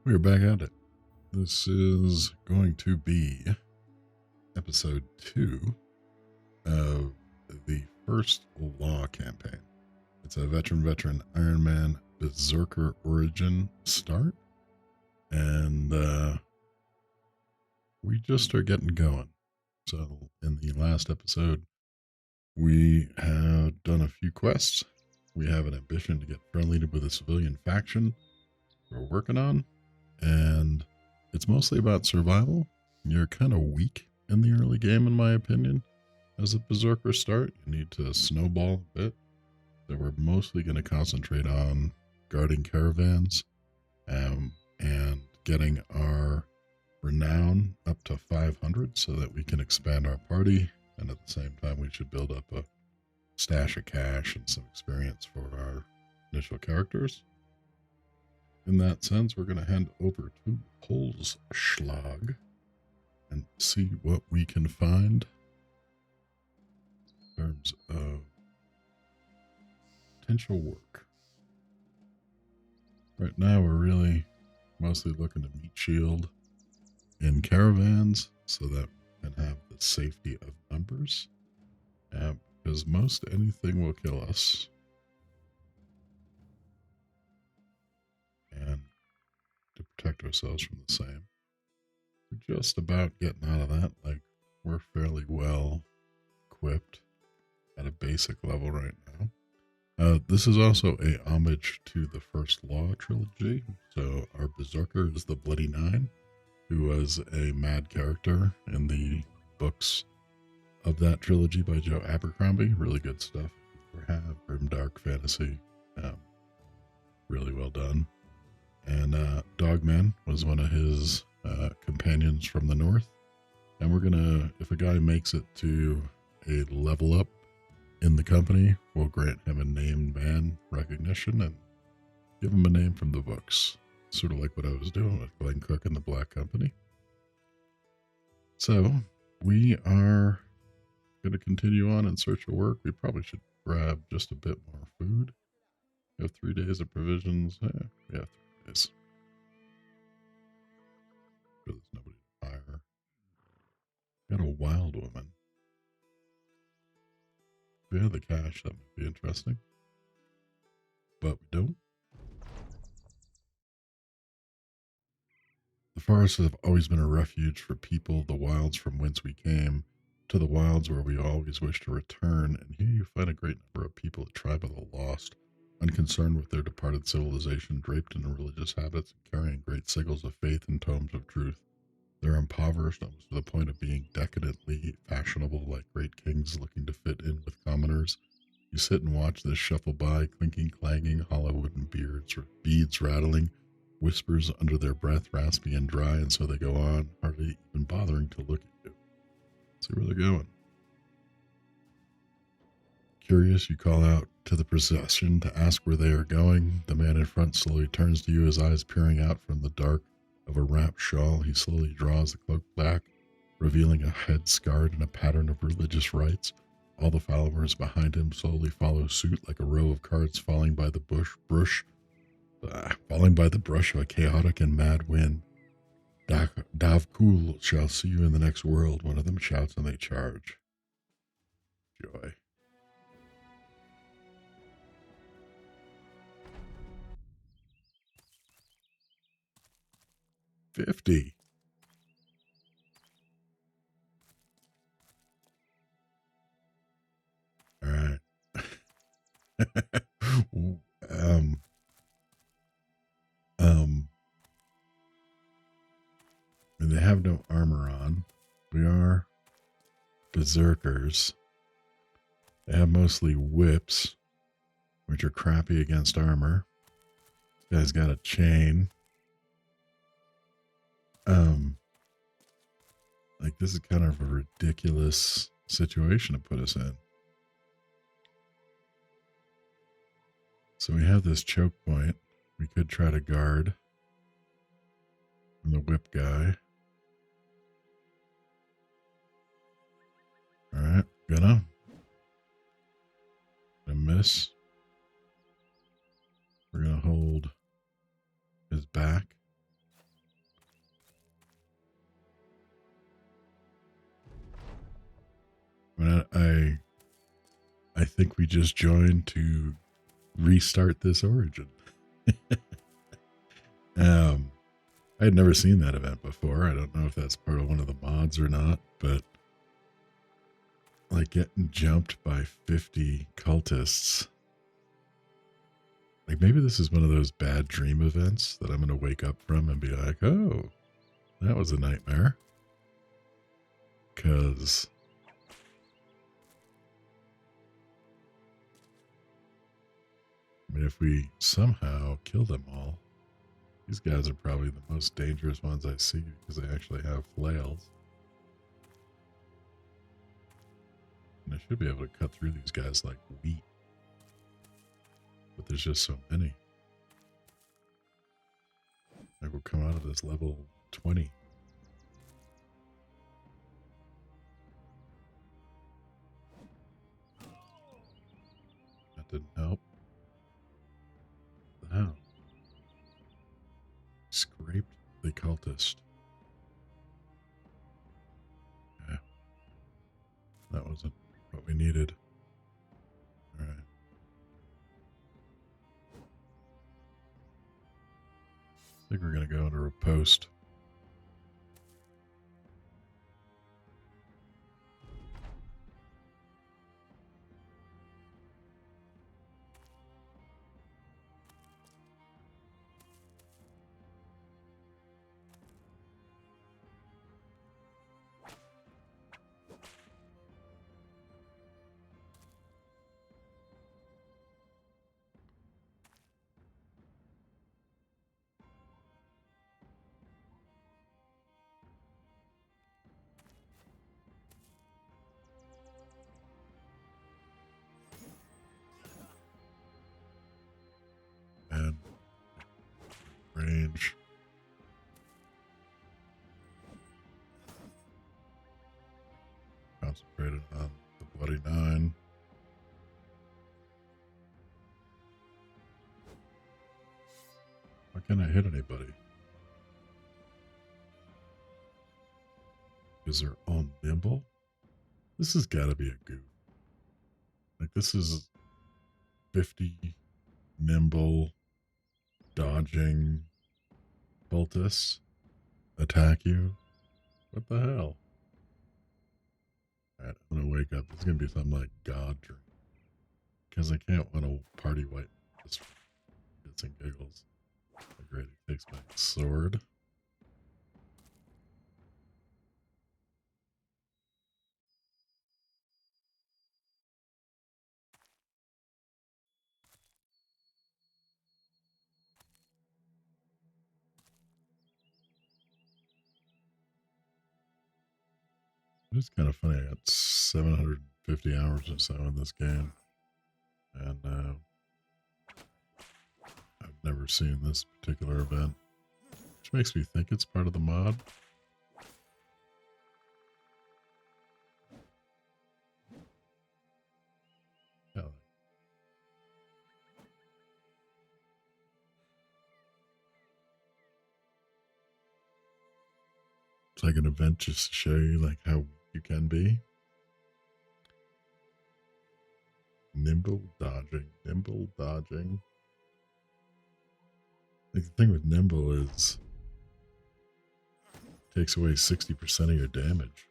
We're back at it. This is going to be episode 2 of the first Law campaign. It's a veteran Iron Man Berserker origin start, and we just are getting going. So, in the last episode, we have done a few quests. We have an ambition to get friendly with a civilian faction we're working on, and it's mostly about survival. You're kind of weak in the early game, in my opinion. As a Berserker start, you need to snowball a bit. So we're mostly going to concentrate on guarding caravans and getting our renown up to 500 so that we can expand our party. And at the same time, we should build up a stash of cash and some experience for our initial characters. In that sense, we're going to hand over to Holzschlag and see what we can find in terms of potential work. Right now, we're really mostly looking to meat shield in caravans so that we can have the safety of numbers, because most anything will kill us. And to protect ourselves from the same. We're just about getting out of that. Like, we're fairly well equipped at a basic level right now. This is also a homage to the first Law trilogy. So our Berserker is the Bloody Nine, who was a mad character in the books of that trilogy by Joe Abercrombie. Really good stuff. If you have grimdark fantasy, really well done. And Dogman was one of his companions from the north. And we're gonna, if a guy makes it to a level up in the company, we'll grant him a named man recognition and give him a name from the books. Sort of like what I was doing with Glenn Cook and the Black Company. So we are going to continue on in search of work. We probably should grab just a bit more food. We have 3 days of provisions. We have 3 days. Sure, there's nobody to hire. Got a wild woman. If we had the cash, that might be interesting. But we don't. The forests have always been a refuge for people, the wilds from whence we came, to the wilds where we always wish to return, and here you find a great number of people, a tribe of the lost, unconcerned with their departed civilization, draped in religious habits, and carrying great sigils of faith and tomes of truth. They're impoverished almost to the point of being decadently fashionable, like great kings looking to fit in with commoners. You sit and watch this shuffle by, clinking, clanging, hollow wooden beads rattling, whispers under their breath, raspy and dry, and so they go on, hardly even bothering to look at you. See where they're going. Curious, you call out to the procession to ask where they are going. The man in front slowly turns to you, his eyes peering out from the dark of a wrapped shawl. He slowly draws the cloak back, revealing a head scarred in a pattern of religious rites. All the followers behind him slowly follow suit like a row of carts falling by the brush of a chaotic and mad wind. Davkul shall see you in the next world, one of them shouts, and they charge. Joy. $50. All right. And they have no armor on. We are berserkers. They have mostly whips, which are crappy against armor. This guy's got a chain. Like, this is kind of a ridiculous situation to put us in. So we have this choke point. We could try to guard from the whip guy. All right, gonna miss. We're gonna hold his back. think we just joined to restart this origin. I had never seen that event before. I don't know if that's part of one of the mods or not, but like getting jumped by 50 cultists. Like maybe this is one of those bad dream events that I'm going to wake up from and be like, oh, that was a nightmare. Because I mean, if we somehow kill them all, these guys are probably the most dangerous ones I see because they actually have flails. And I should be able to cut through these guys like wheat. But there's just so many. I will come out of this level 20. That didn't help. Wow. Scraped the cultist. Yeah. That wasn't what we needed. Alright. I think we're going to go into a post. And range. Concentrated on the Bloody Nine. Why can't I hit anybody? Because they're all nimble? This has got to be a goof. Like, this is 50 nimble dodging cultists attack you. What the hell? Alright, I'm gonna wake up. It's gonna be something like God Dream. Because I can't want to party wipe just bits and giggles. Great, he takes my sword. It's kind of funny. I got 750 hours or so in this game. And I've never seen this particular event. Which makes me think it's part of the mod. Yeah. It's like an event just to show you like how you can be. Nimble dodging. Nimble dodging. Like the thing with nimble is it takes away 60% of your damage.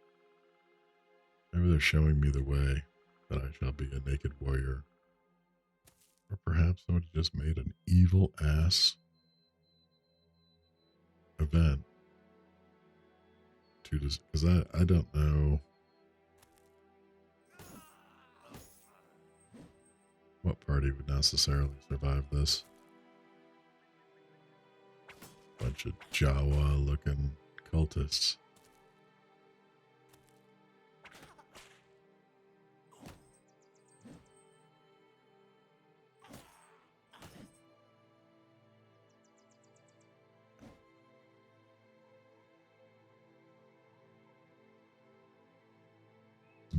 Maybe they're showing me the way that I shall be a naked warrior. Or perhaps somebody just made an evil ass event to just because I don't know what party would necessarily survive this. Bunch of Jawa looking cultists.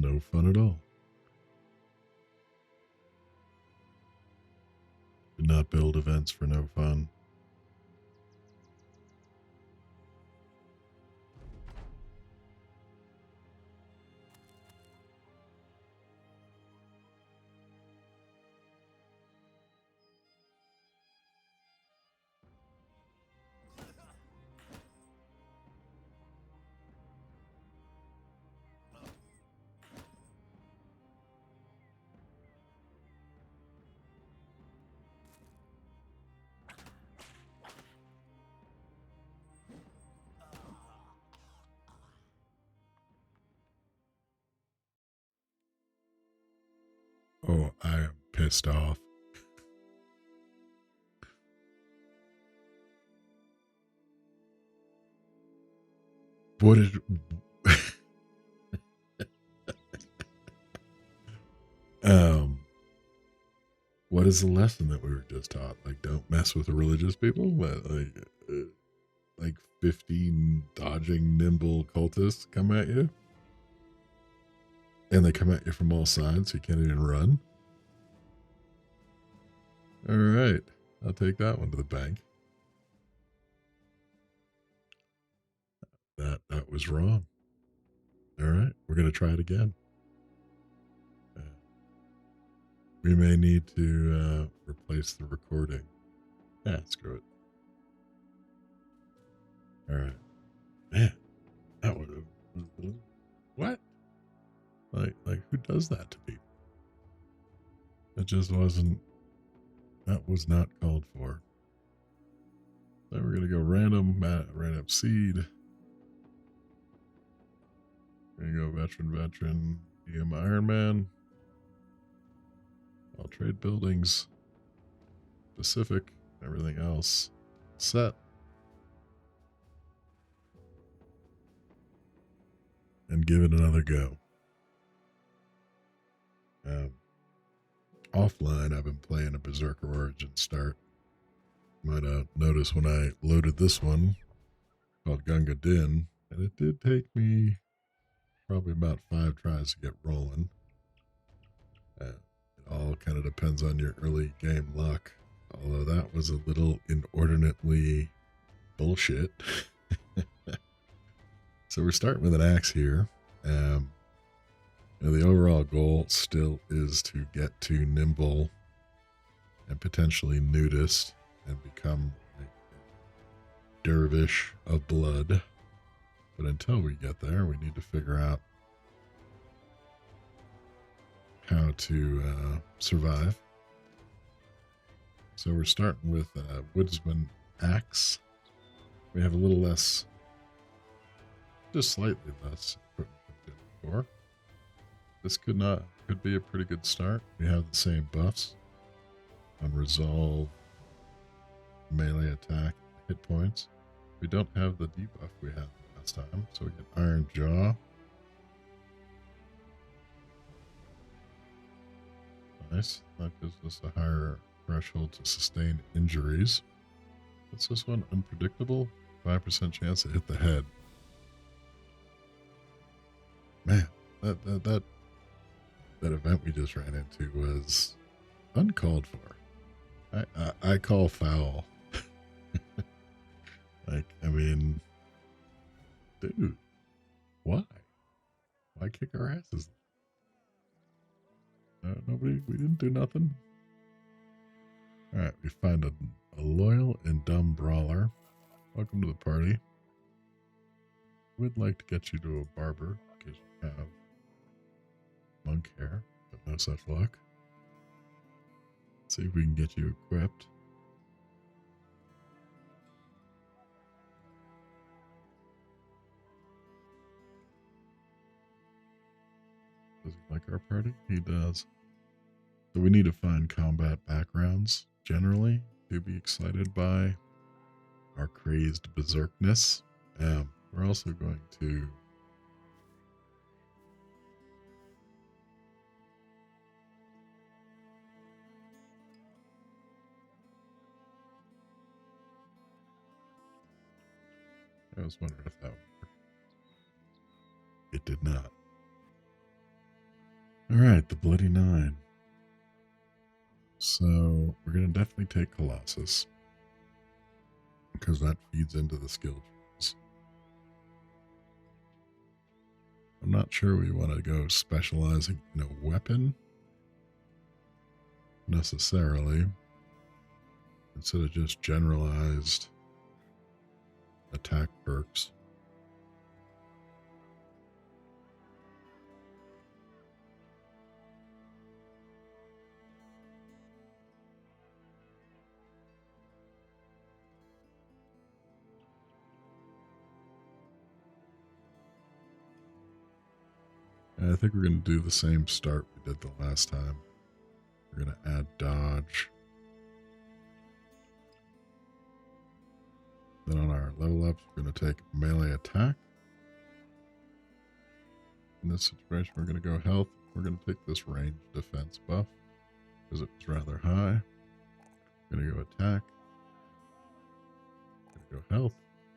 No fun at all. Did not build events for no fun. I am pissed off. What did... what is the lesson that we were just taught? Like, don't mess with the religious people? Like 15 dodging, nimble cultists come at you? And they come at you from all sides, so you can't even run? All right. I'll take that one to the bank. That was wrong. All right. We're going to try it again. We may need to replace the recording. Yeah, screw it. All right. Man, that would have... What? Like who does that to people? It just wasn't... That was not called for. So we're going to go random seed. There you go, veteran, DM Iron Man. All trade buildings, specific, everything else set. And give it another go. Offline, I've been playing a Berserker Origin start. You might have noticed when I loaded this one called Gunga Din, and it did take me probably about 5 tries to get rolling. It all kind of depends on your early game luck, although that was a little inordinately bullshit. So we're starting with an axe here. The overall goal still is to get to nimble and potentially nudist and become a dervish of blood. But until we get there, we need to figure out how to survive. So we're starting with woodsman axe. We have a little less, just slightly less equipment than before. This could be a pretty good start. We have the same buffs on resolve, melee attack, hit points. We don't have the debuff we had last time, so we get Iron Jaw. Nice. That gives us a higher threshold to sustain injuries. What's this one? Unpredictable? 5% chance to hit the head. Man, that event we just ran into was uncalled for. I call foul. I mean, dude, why? Why kick our asses? We didn't do nothing. All right, we find a loyal and dumb brawler. Welcome to the party. We'd like to get you to a barber because you have monk hair, but no such luck. Let's see if we can get you equipped. Does he like our party? He does. So we need to find combat backgrounds, generally, to be excited by our crazed berserkness. We're also going to I was wondering if that would work. It did not. Alright, the Bloody Nine. So we're going to definitely take Colossus, because that feeds into the skill trees. I'm not sure we want to go specializing in a weapon necessarily, instead of just generalized attack perks. And I think we're going to do the same start we did the last time. We're going to add dodge. Then on our level ups, we're going to take melee attack. In this situation, we're going to go health. We're going to take this range defense buff because it was rather high. We're going to go attack. We're going to go health.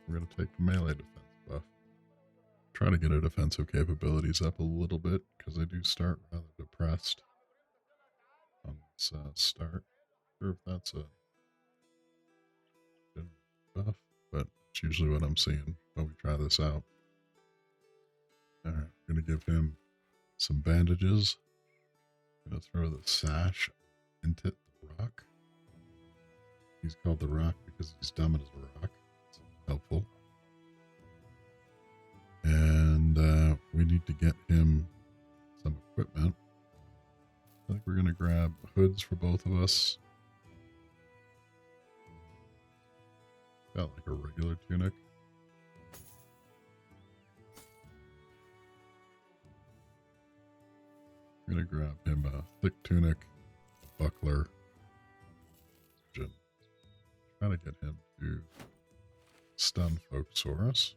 We're going to take the melee defense buff. Try to get our defensive capabilities up a little bit because I do start rather depressed on this start. Not sure if that's a general buff, but it's usually what I'm seeing when we try this out. All right, I'm going to give him some bandages. I'm going to throw the sash into the rock. He's called the rock because he's dumb as a rock. It's helpful. And we need to get him some equipment. I think we're going to grab hoods for both of us. Got like a regular tunic. I'm going to grab him a thick tunic, buckler. Try to get him to stun Folksaurus.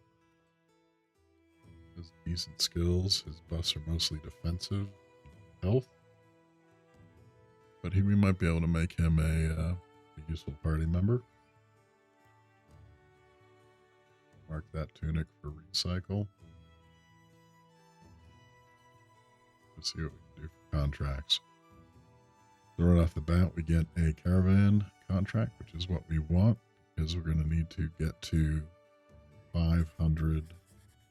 His decent skills. His buffs are mostly defensive, health. But we might be able to make him a useful party member. Mark that tunic for recycle. Let's see what we can do for contracts. So right off the bat, we get a caravan contract, which is what we want, because we're going to need to get to 500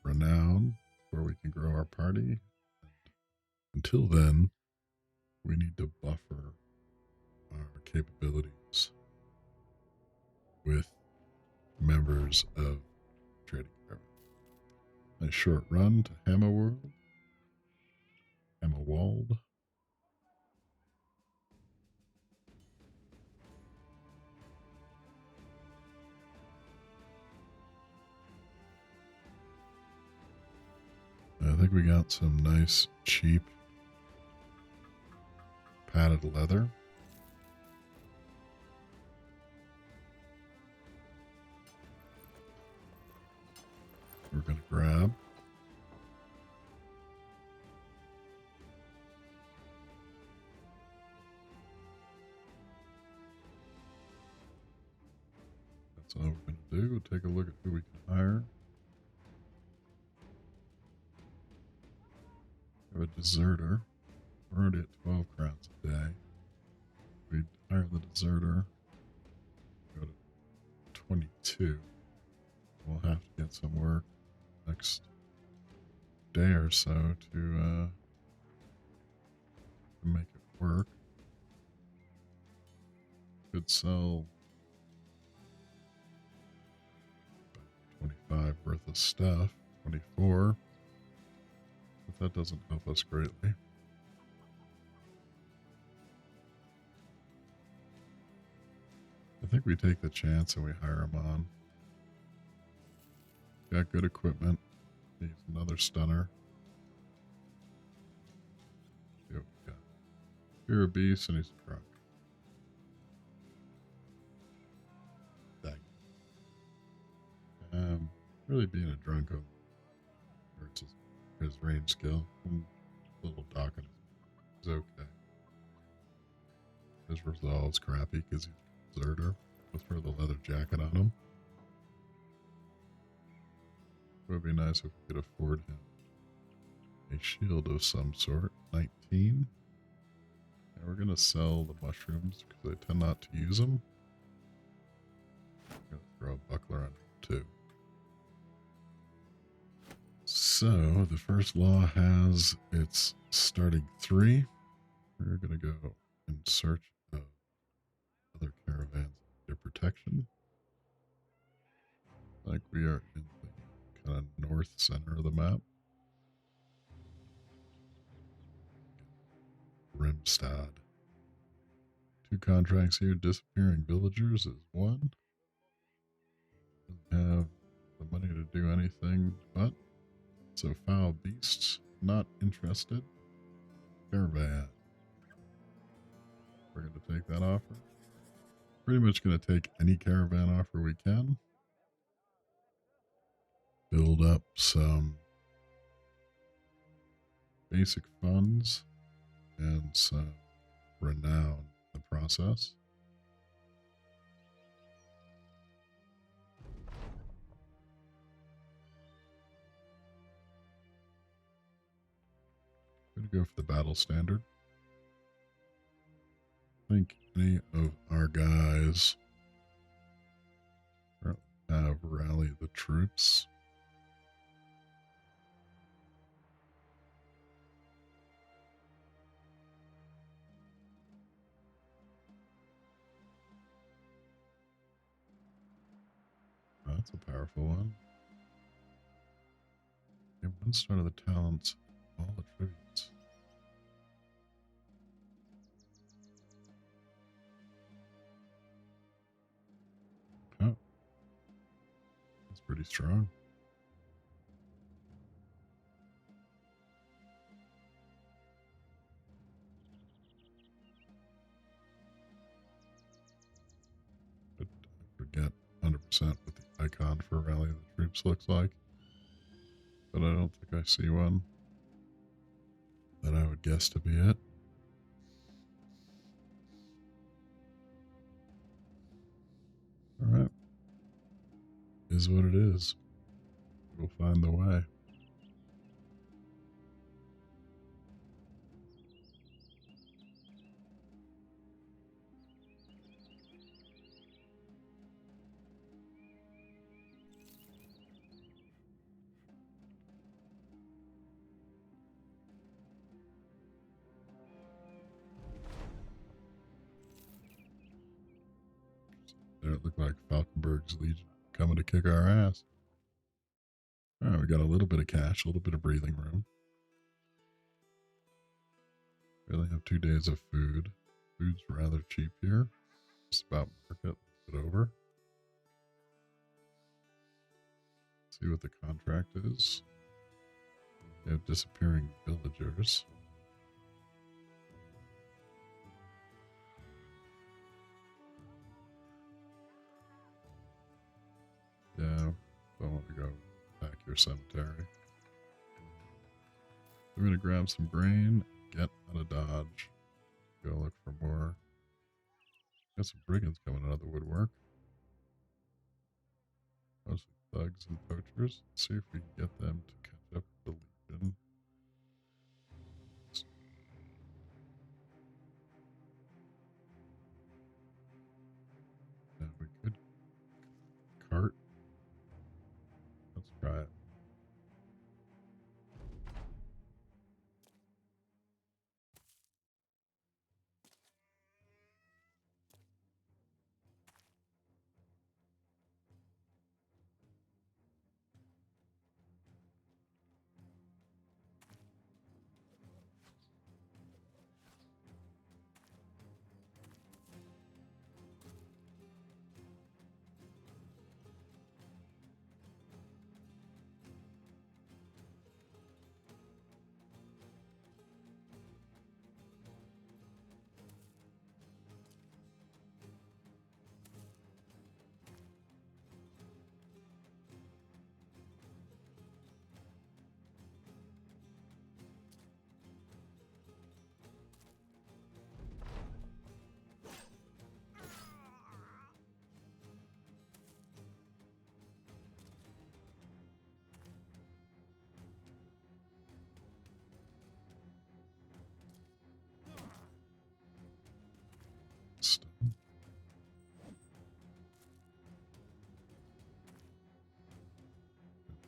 renown before we can grow our party. Until then, we need to buffer our capabilities with members of trading caravan. A short run to Hammerworld, Hammerwald. I think we got some nice, cheap, padded leather. We're going to grab. That's all we're going to do. We'll take a look at who we can hire. We have a deserter. We're already at 12 crowns a day. We hire the deserter. Go to 22. We'll have to get some work next day or so to make it work. Could sell 25 worth of stuff. 24. But that doesn't help us greatly. I think we take the chance and we hire him on. Got good equipment. He's another stunner. See what we got. Fear of beast and he's drunk. Dang. Really being a drunk hurts his range skill. A little docking is okay. His resolve's crappy because he's a deserter. We'll throw the leather jacket on him. It would be nice if we could afford him a shield of some sort. 19. And we're going to sell the mushrooms because I tend not to use them. I'm going to throw a buckler on him too. So the first law has its starting 3. We're going to go in search of other caravans under protection. Like we are in the kind of north center of the map. Rimstad. 2 contracts here. Disappearing villagers is 1. Doesn't have the money to do anything but. So foul beasts, not interested. Caravan. We're going to take that offer. Pretty much going to take any caravan offer we can. Build up some basic funds and some renown in the process. I'm going to go for the battle standard. I think any of our guys have rally the troops. That's a powerful one. Okay, one star of the talents, all attributes. Oh, that's pretty strong. But I forget 100% what the icon for rally the troops looks like. But I don't think I see one that I would guess to be it. Alright. Is what it is. We'll find the way. There it looked like Falkenberg's Legion coming to kick our ass. Alright, we got a little bit of cash, a little bit of breathing room. We only have 2 days of food. Food's rather cheap here. Just about market, a bit over. See what the contract is. We have disappearing villagers. Yeah, don't want to go back your cemetery. We're going to grab some grain, get out of Dodge, go look for more. Got some brigands coming out of the woodwork. Mostly thugs and poachers. Let's see if we can get them to catch up with the Legion. Yeah, we could cart. Let's try it.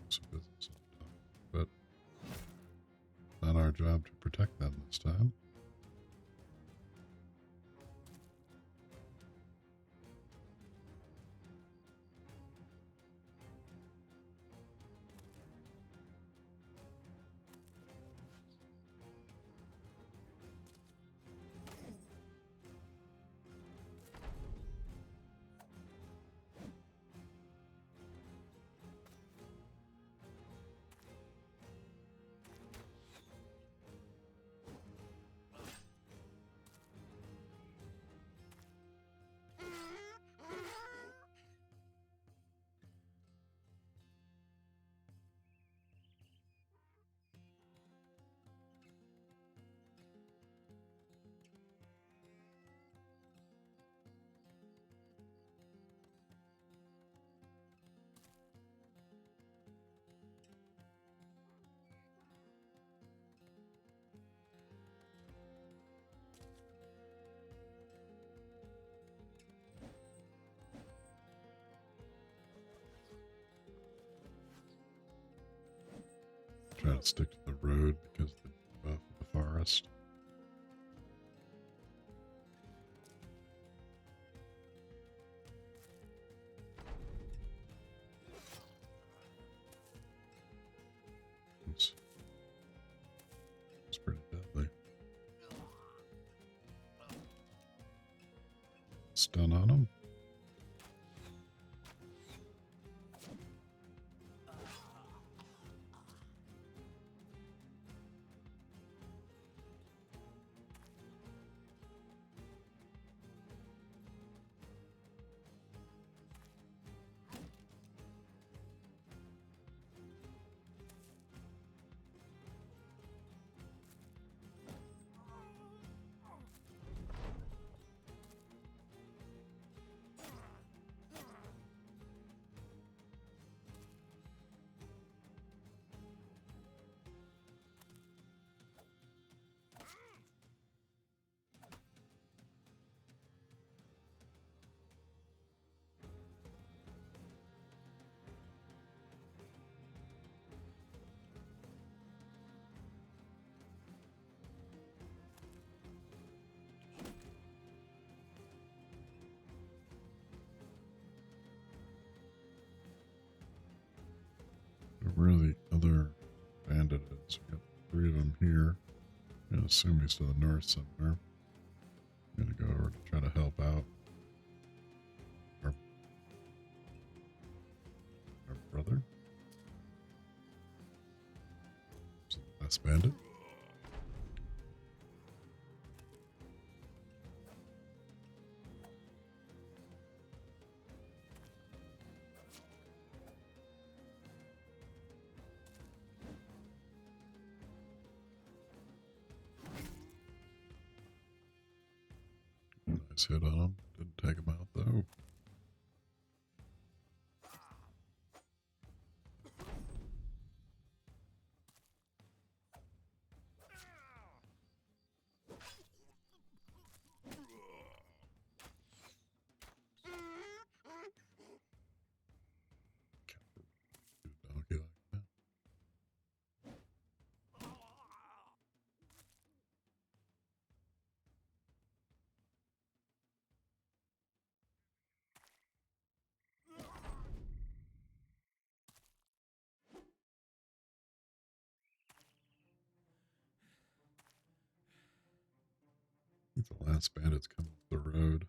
Some business on top, but not our job to protect them this time. gotta stick to the road because of the buff of the forest. It's pretty deadly. Stun on him. Where the other bandit is? We got 3 of them here. I'm gonna assume he's to the north somewhere. I'm gonna go over to try to help out our brother. Is it the last bandit? Nice hit on him. Didn't take him out though. Donkey like that. I think the last bandit's coming up the road.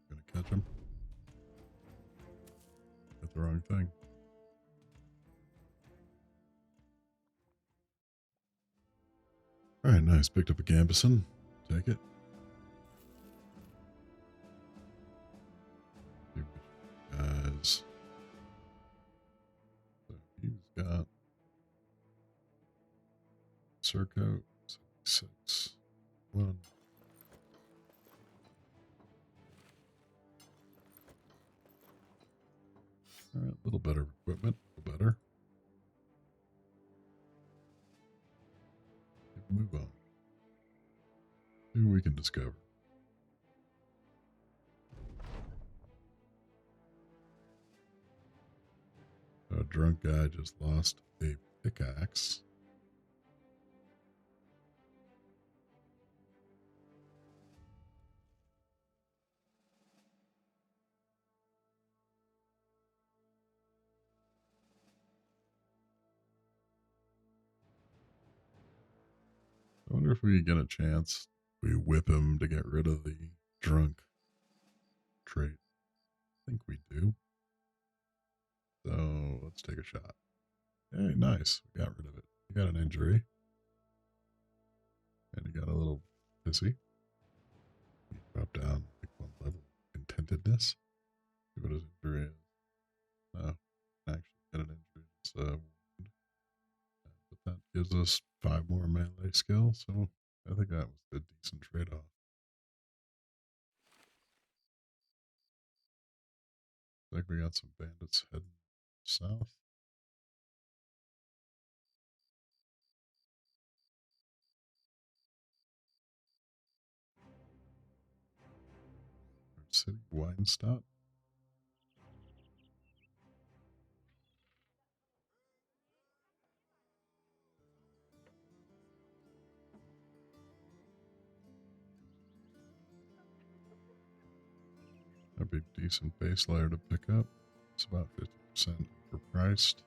Gonna catch him. Hit the wrong thing. Alright, nice. Picked up a Gambison. Take it. Guys. So he's got Berserker 76. 1. Alright, a little better equipment. A little better. Move on. See what we can discover. A drunk guy just lost a pickaxe. I wonder if we get a chance. We whip him to get rid of the drunk trait. I think we do. So let's take a shot. Hey, nice. We got rid of it. He got an injury. And he got a little pissy. He dropped down like 1 level. Contentedness. See what his injury is. but that gives us 5 more melee skill, so I think that was a decent trade-off. I think we got some bandits heading south. City wine stop. That'd be a decent base layer to pick up. It's about 50% overpriced.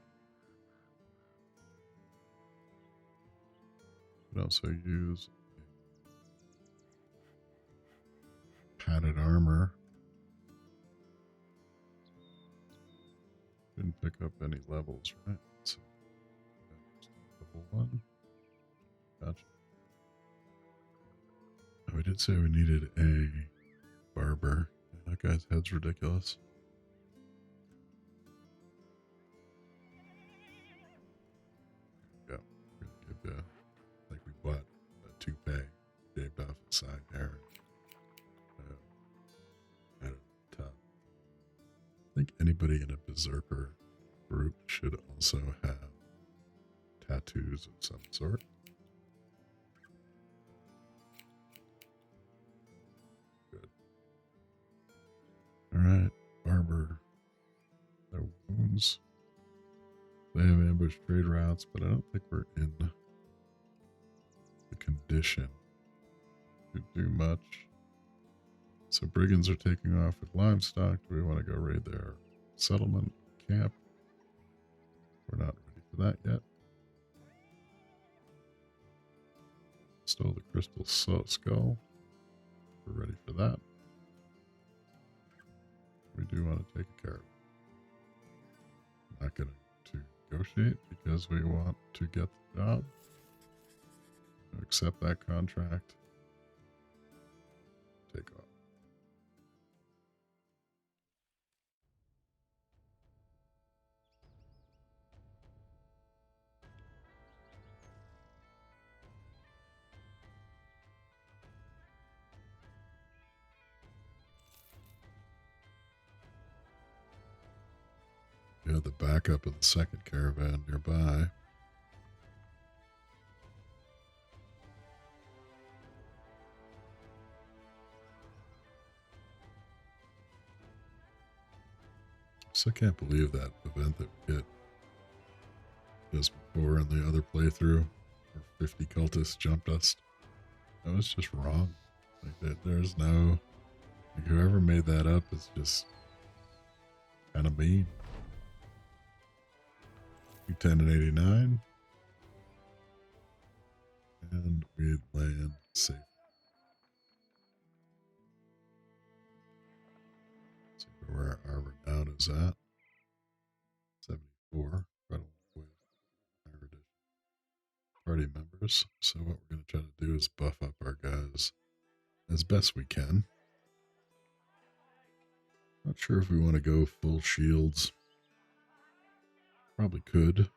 Could also use padded armor. Didn't pick up any levels, right? So, level 1. Gotcha. Oh, we did say we needed a barber. Yeah, that guy's head's ridiculous. Yeah, we're gonna give you, like we bought a toupee, shaved off the side hair. At the top. I think anybody in a Berserker group should also have tattoos of some sort. Good. Alright, barber. Their wounds. They have ambush trade routes, but I don't think we're in the condition to do much. So brigands are taking off with livestock. Do we want to go raid their settlement camp? We're not ready for that yet. Stole the crystal skull. We're ready for that. We do want to take care of it. I'm not going to negotiate because we want to get the job. Accept that contract. Take off. You have the backup of the second caravan nearby. So I can't believe that event that we hit just before in the other playthrough where 50 cultists jumped us. That was just wrong. Like there's no, like whoever made that up is just kind of mean. We 10 and 89. And we land safe. See where our renown is at. 74. Right with higher edition party members. So what we're going to try to do is buff up our guys as best we can. Not sure if we want to go full shields. Probably could.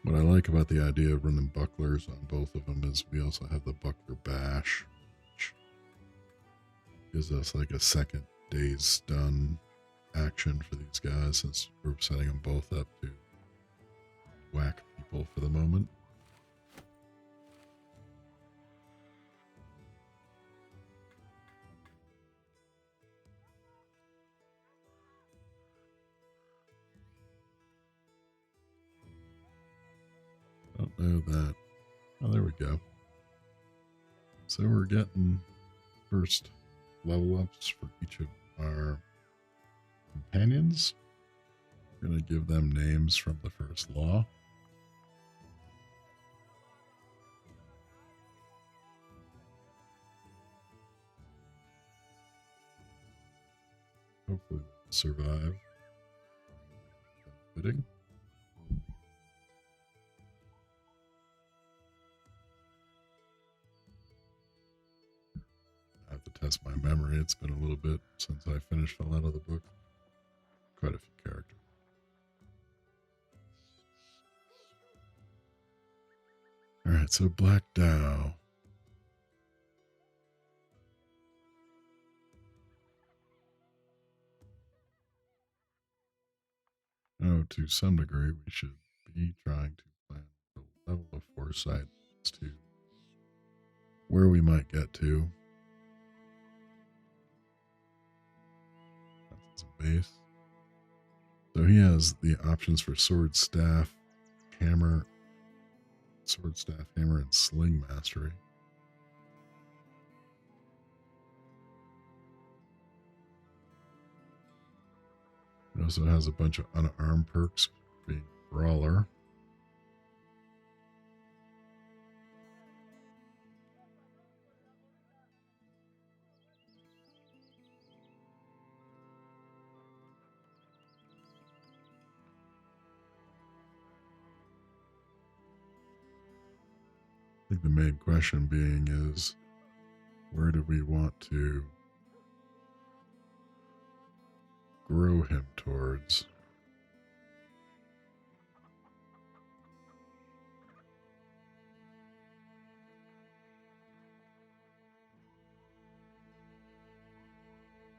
What I like about the idea of running bucklers on both of them is we also have the buckler bash, which gives us like a second day's stun action for these guys since we're setting them both up to whack people for the moment. Don't know that. Oh, there we go. So we're getting first level ups for each of our companions. We're going to give them names from the first law. Hopefully they'll survive. Fitting. test my memory. It's been a little bit since I finished a lot of the book. Quite a few characters. Alright, so Black Dow. Oh, to some degree, we should be trying to plan the level of foresight as to where we might get to. That's a base. So he has the options for sword, staff, hammer, and sling mastery. It also has a bunch of unarmed perks, being brawler. I think the main question being is, where do we want to grow him towards?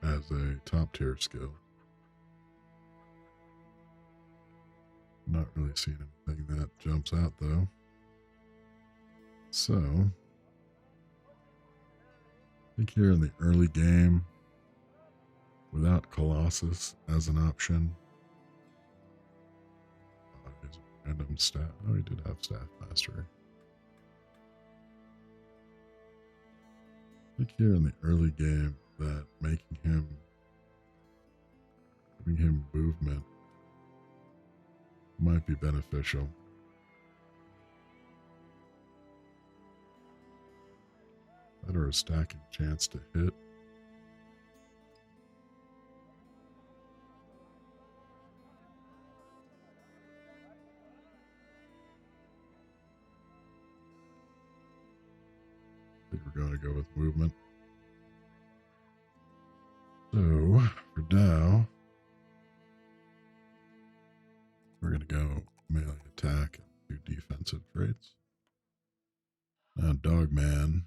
As a top tier skill. Not really seeing anything that jumps out though. So, I think here in the early game, without Colossus as an option, his random staff. Oh, he did have staff mastery. I think here in the early game that giving him movement might be beneficial. That or a stacking chance to hit. I think we're going to go with movement. So, for Dow, we're going to go melee attack and do defensive traits. Now, Dogman.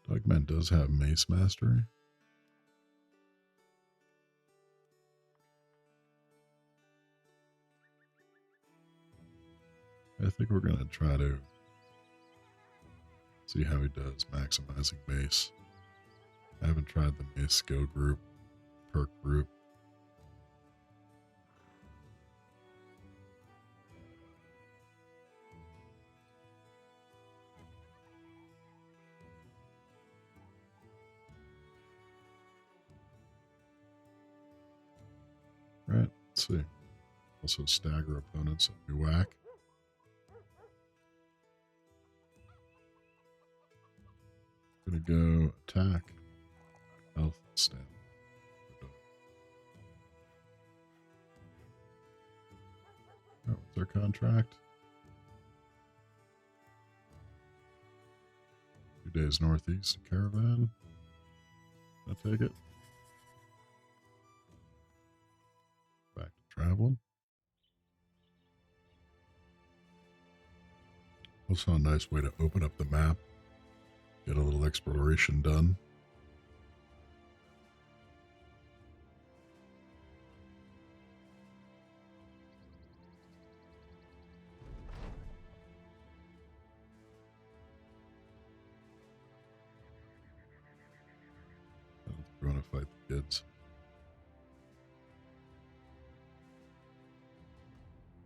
Dogman does have mace mastery. I think we're going to try to see how he does maximizing mace. I haven't tried the mace skill group, perk group. All right, let's see. Also stagger opponents and we whack. Gonna go attack, health, stamina. Oh, what's our contract? 2 days northeast caravan. I'll take it. Back to traveling. Also a nice way to open up the map. Get a little exploration done. We're going to fight the kids.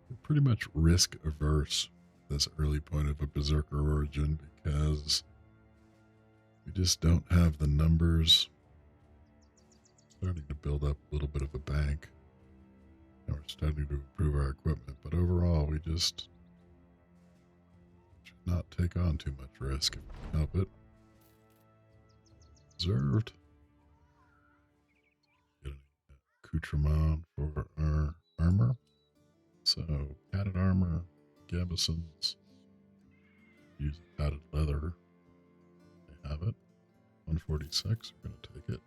We're pretty much risk averse at this early point of a Berserker origin because we just don't have the numbers. Starting to build up a little bit of a bank. And we're starting to improve our equipment. But overall, we just should not take on too much risk if we can help it. Observed. Get an accoutrement for our armor. So, padded armor, gambesons, use padded leather. They have it. 146, we're going to take it.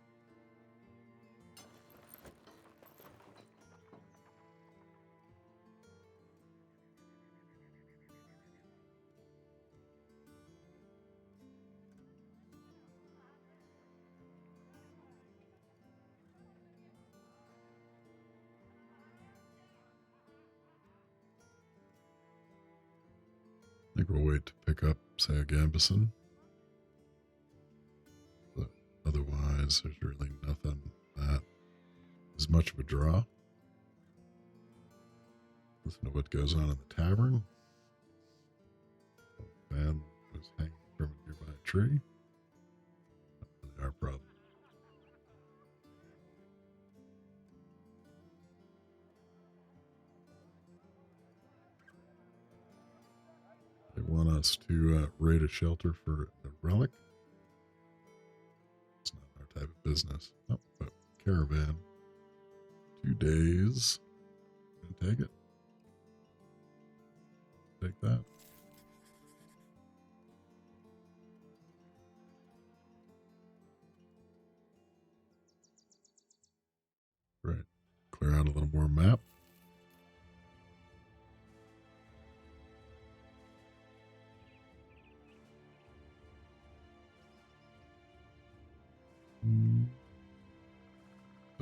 I think we'll wait to pick up, say, a gambeson. But otherwise, there's really nothing that is much of a draw. Listen to what goes on in the tavern. A man was hanging from a nearby tree. Not really our problem. They want us to raid a shelter for a relic. It's not our type of business. Oh, but caravan. 2 days. Gonna take it. Take that. Right. Clear out a little more map.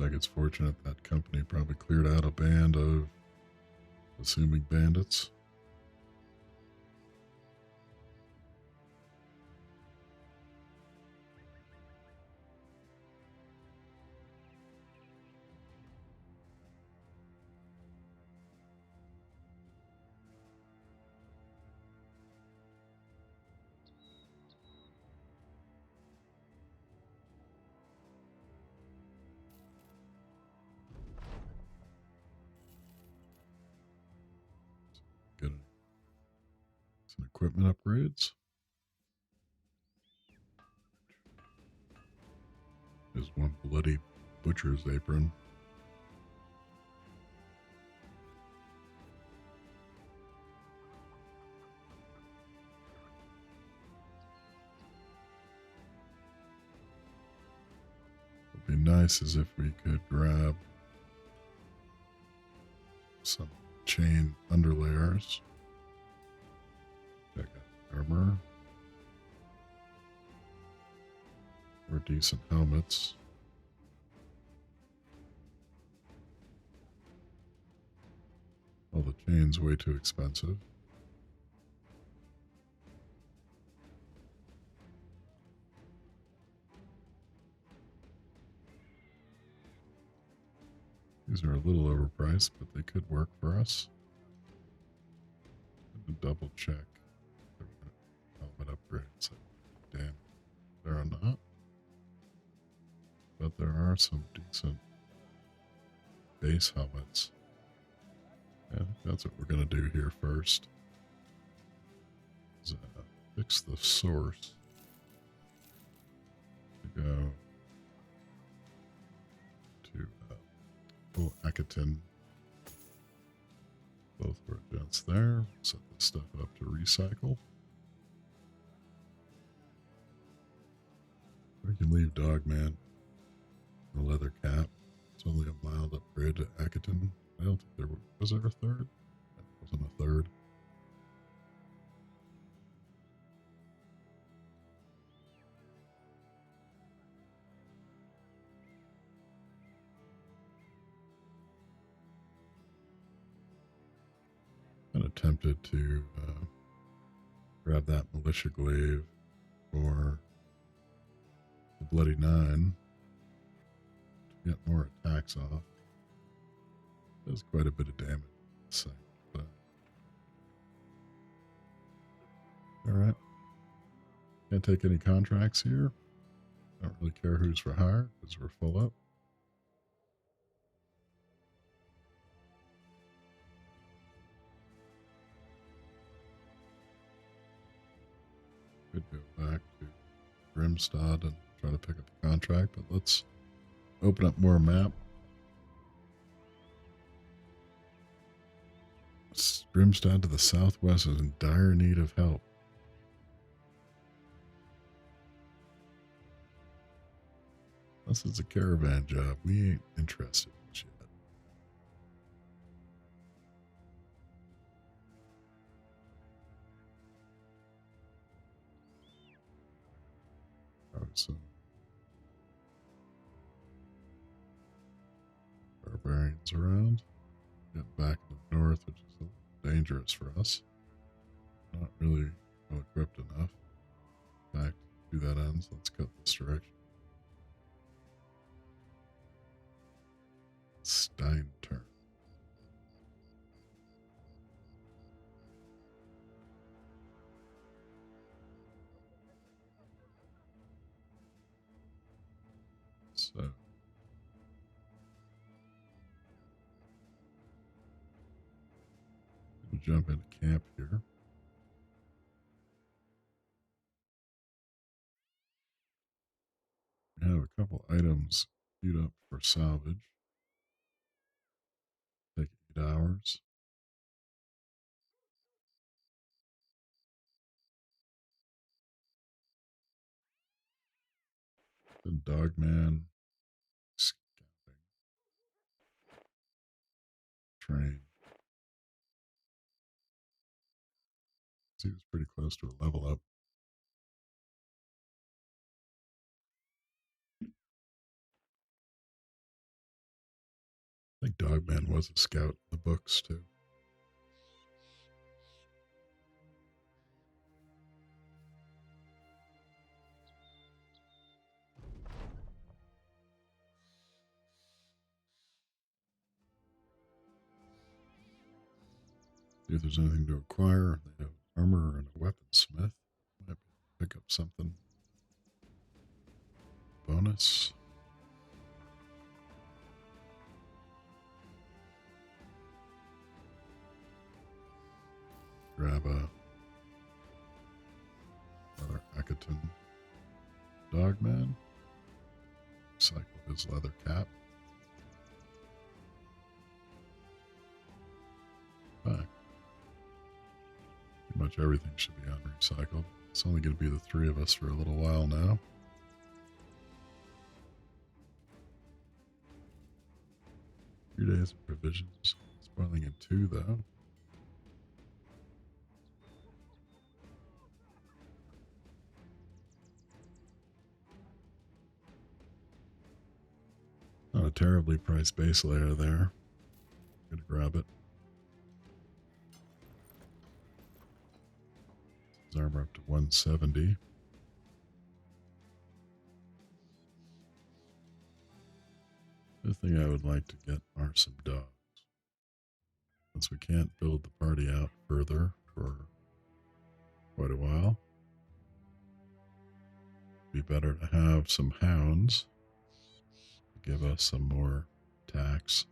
I think it's fortunate that company probably cleared out a band of assuming bandits. Get some equipment upgrades. There's one bloody butcher's apron. What would be nice is if we could grab some chain underlayers. Check out armor. Or decent helmets. All the chain's way too expensive. These are a little overpriced, but they could work for us. Double check. Helmet upgrades. Damn, there are not. But there are some decent base helmets. Yeah, that's what we're going to do here first. Is, fix the source. To go to Akaton. Both were gents there. Set this stuff up to recycle. We can leave Dogman. The leather cap. It's only a mild upgrade to Akaton. I don't think there was there a third? That wasn't a third. And attempted to grab that militia glaive for the Bloody Nine to get more attacks off. Does quite a bit of damage. So, all right. Can't take any contracts here. Don't really care who's for hire because we're full up. Could go back to Grimstad and try to pick up a contract, but let's open up more map. Grimstad to the southwest is in dire need of help. Unless it's a caravan job, we ain't interested in shit. Probably some barbarians around. Getting back to the north, which is a little dangerous for us. Not really well equipped enough. In fact, to that end, let's cut this direction. Stein turn. So we'll jump into camp here. We have a couple items queued up for salvage. Take 8 hours. Then Dogman, scouting, train. He was pretty close to a level up. I think Dogman was a scout in the books too. See if there's anything to acquire. They have armor and a weaponsmith. Might pick up something. Bonus. Grab another Akaton Dogman. Cycle his leather cap. Back. Pretty much everything should be unrecycled. It's only going to be the 3 of us for a little while now. Few days of provisions. Spoiling in 2 though. Not a terribly priced base layer there. Gonna grab it. His armor up to 170. The thing I would like to get are some dogs. Since we can't build the party out further for quite a while, it'd be better to have some hounds to give us some more attacks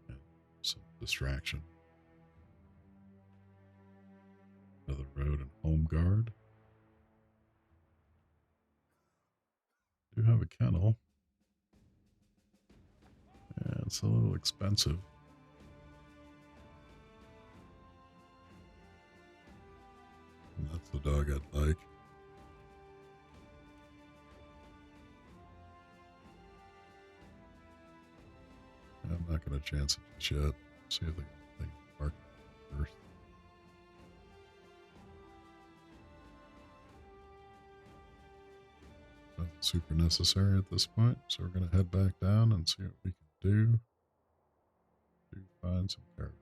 and some distraction. Another road and home guard. Do have a kennel. Yeah, it's a little expensive. And that's the dog I'd like. I'm not going to chance it just yet. See if they bark first. Nothing super necessary at this point, so we're going to head back down and see what we can do to find some characters.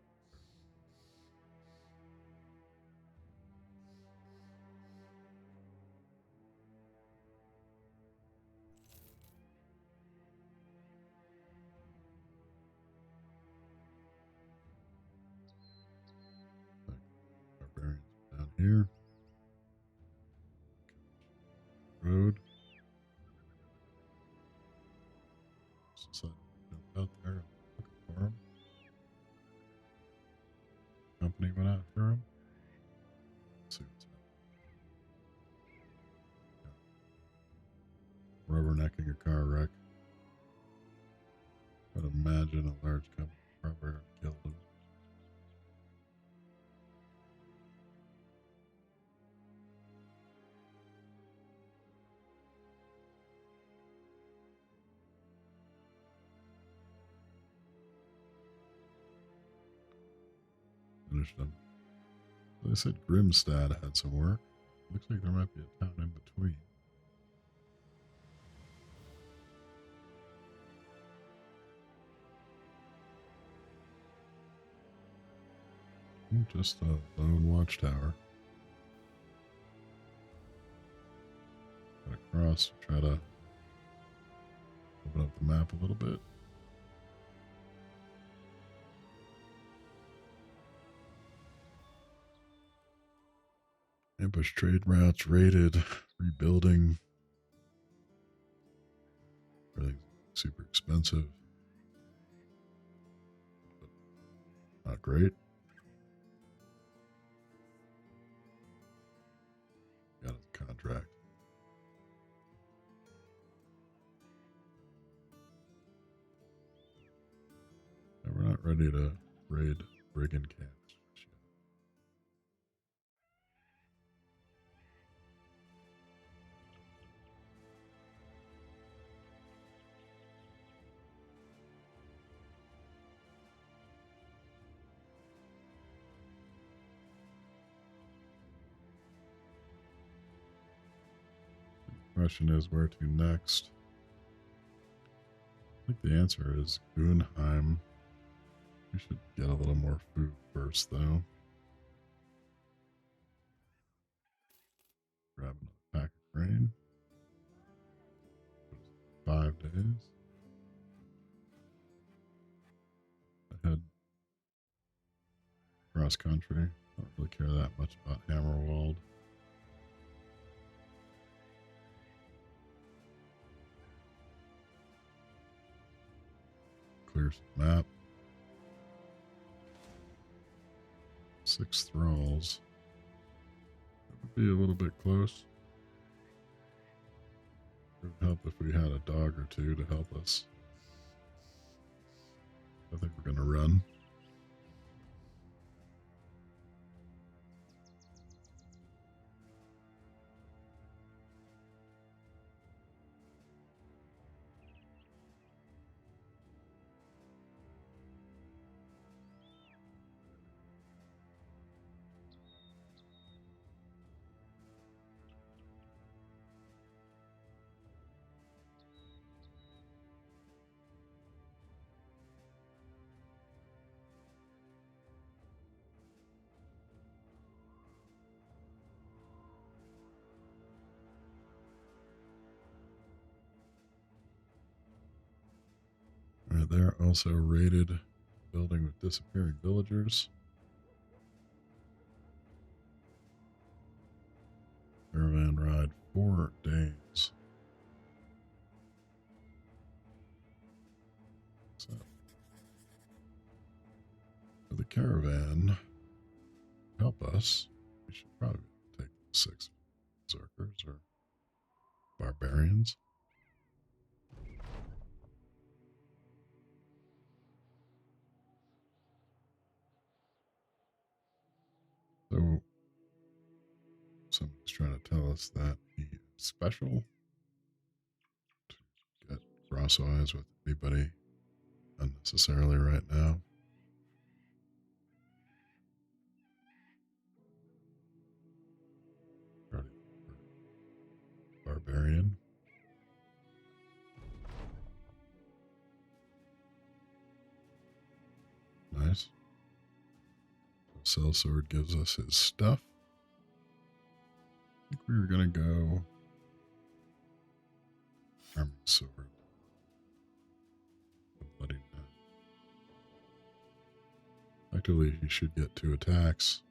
Barbarians down here. Road. So jump out there and look for them. Company went after him. Let's see what's happening. Rubbernecking a car wreck. I'd imagine a large company probably killed him. finished them. They said Grimstad had some work. Looks like there might be a town in between. Just a lone watchtower. Got across, try to open up the map a little bit. Ambush trade routes raided, rebuilding. Everything's super expensive. But not great. Got a contract. And we're not ready to raid brigand camps. Question is where to next. I think the answer is Gunheim. We should get a little more food first, though. Grab another pack of grain. 5 days. Ahead cross country. Don't really care that much about Hammerwald. Clear some map. 6 thralls. That would be a little bit close. It would help if we had a dog or two to help us. I think we're going to run. They're also raided building with disappearing villagers. Caravan ride 4 days. So, for the caravan help us, we should probably take 6 berserkers or barbarians. So, somebody's trying to tell us that he is special to get cross eyes with anybody unnecessarily right now. Barbarian. Nice. Sellsword gives us his stuff. I think we were going to go arming sword. Bloody knife. Actually, he should get 2 attacks.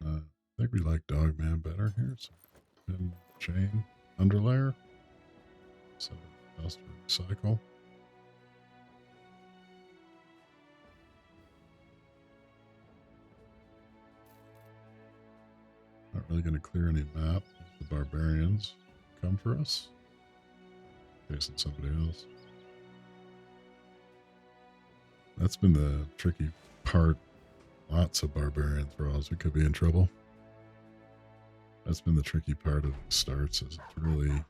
I think we like Dogman better here. So, and chain underlayer. So, else to recycle. Not really going to clear any map. The barbarians come for us. Facing somebody else. That's been the tricky part. Lots of barbarian thralls. We could be in trouble. That's been the tricky part of these starts, is it's really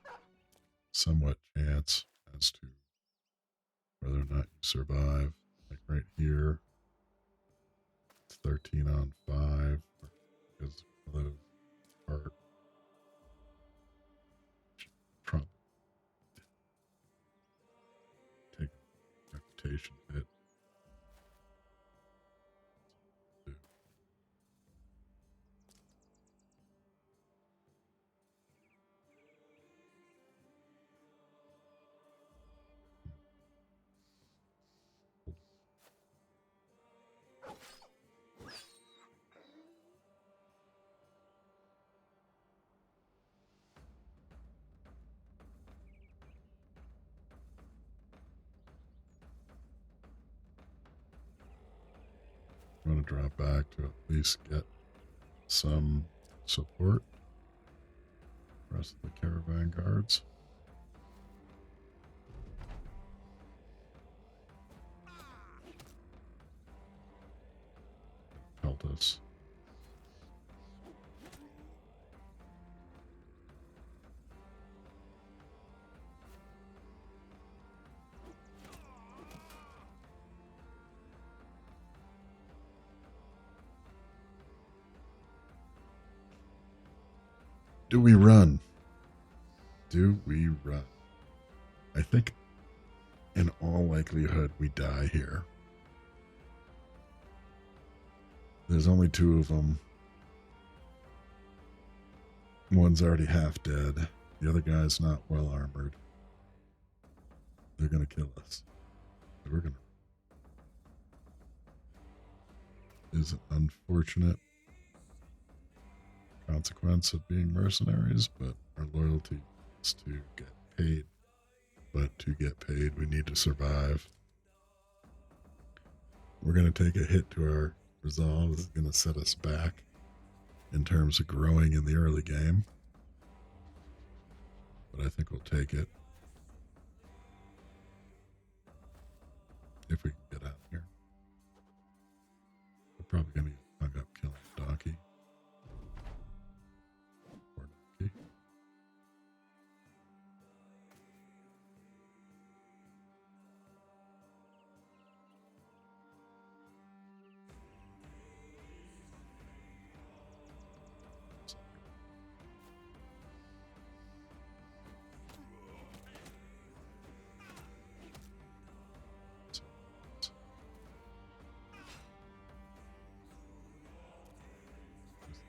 somewhat chance as to whether or not you survive. Like right here, it's 13 on 5 because of those part Trump take a reputation hit. I'm going to drop back to at least get some support. Rest of the caravan guards. Cultists. Do we run? Do we run? I think in all likelihood we die here. There's only 2 of them. One's already half dead. The other guy's not well armored. They're going to kill us. We're going to. Is an unfortunate consequence of being mercenaries, but our loyalty is to get paid. But to get paid, we need to survive. We're going to take a hit to our resolve. This is going to set us back in terms of growing in the early game. But I think we'll take it. If we can get out here. We're probably going to get hung up killing a donkey. Poor donkey.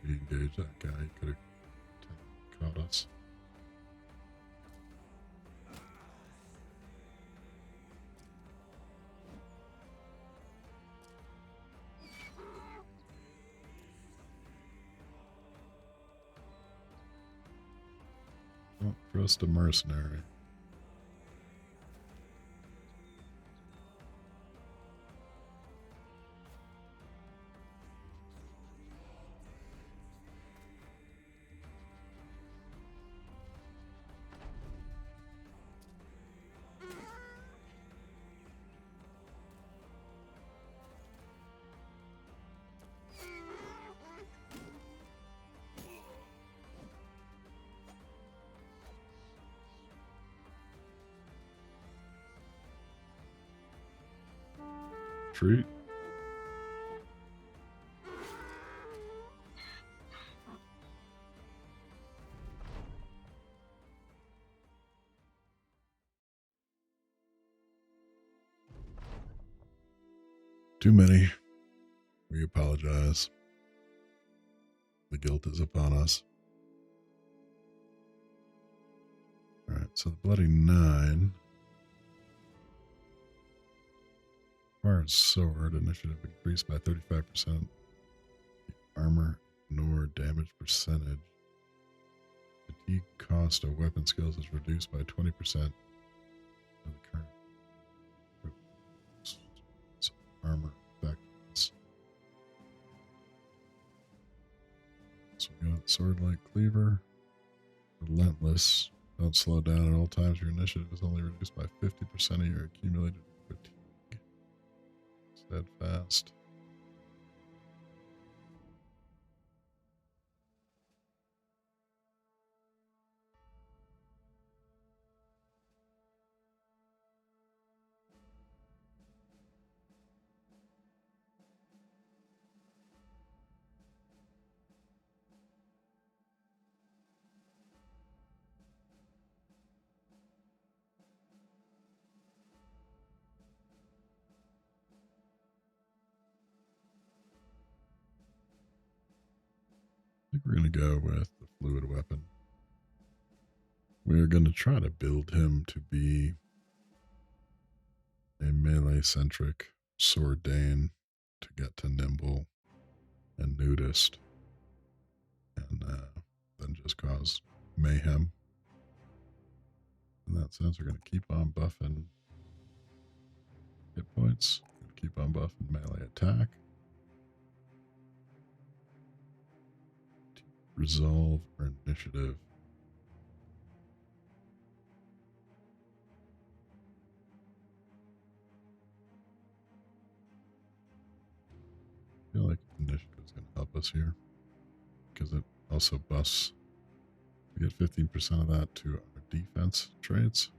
Engage that guy. He could have caught us. Don't trust a mercenary. Treat. Too many. We apologize. The guilt is upon us. Alright, so the Bloody 9. Requires sword. Initiative increased by 35%. Armor nor damage percentage. Fatigue cost of weapon skills is reduced by 20% of the current armor effectiveness. So we got sword like cleaver. Relentless. Don't slow down at all times. Your initiative is only reduced by 50% of your accumulated fatigue. Steadfast. think we're going to go with the fluid weapon. We're going to try to build him to be a melee-centric sword Dane to get to nimble and nudist, and then just cause mayhem. In that sense, we're going to keep on buffing hit points, keep on buffing melee attack, resolve or initiative. I feel like initiative is going to help us here because it also buffs. We get 15% of that to our defense traits.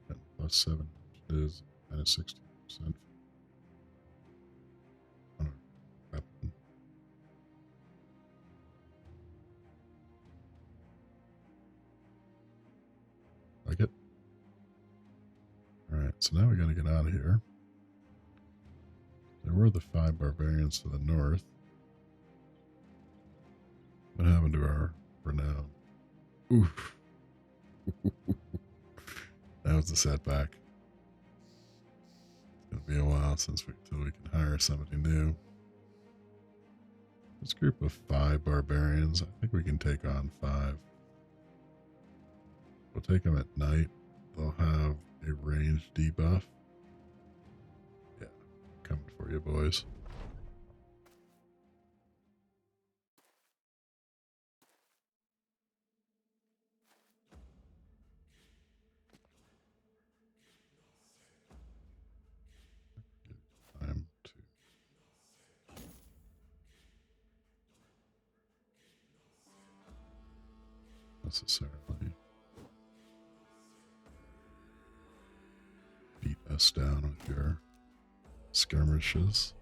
And plus 7 is minus 16% on our weapon. Like it. Alright, so now we gotta get out of here. There were the 5 barbarians to the north. What happened to our renown? Oof. That was a setback. It's gonna be a while until we can hire somebody new. This group of 5 barbarians, I think we can take on 5. We'll take them at night. They'll have a ranged debuff. Yeah, coming for you, boys. Time to necessarily beat us down with your skirmishes.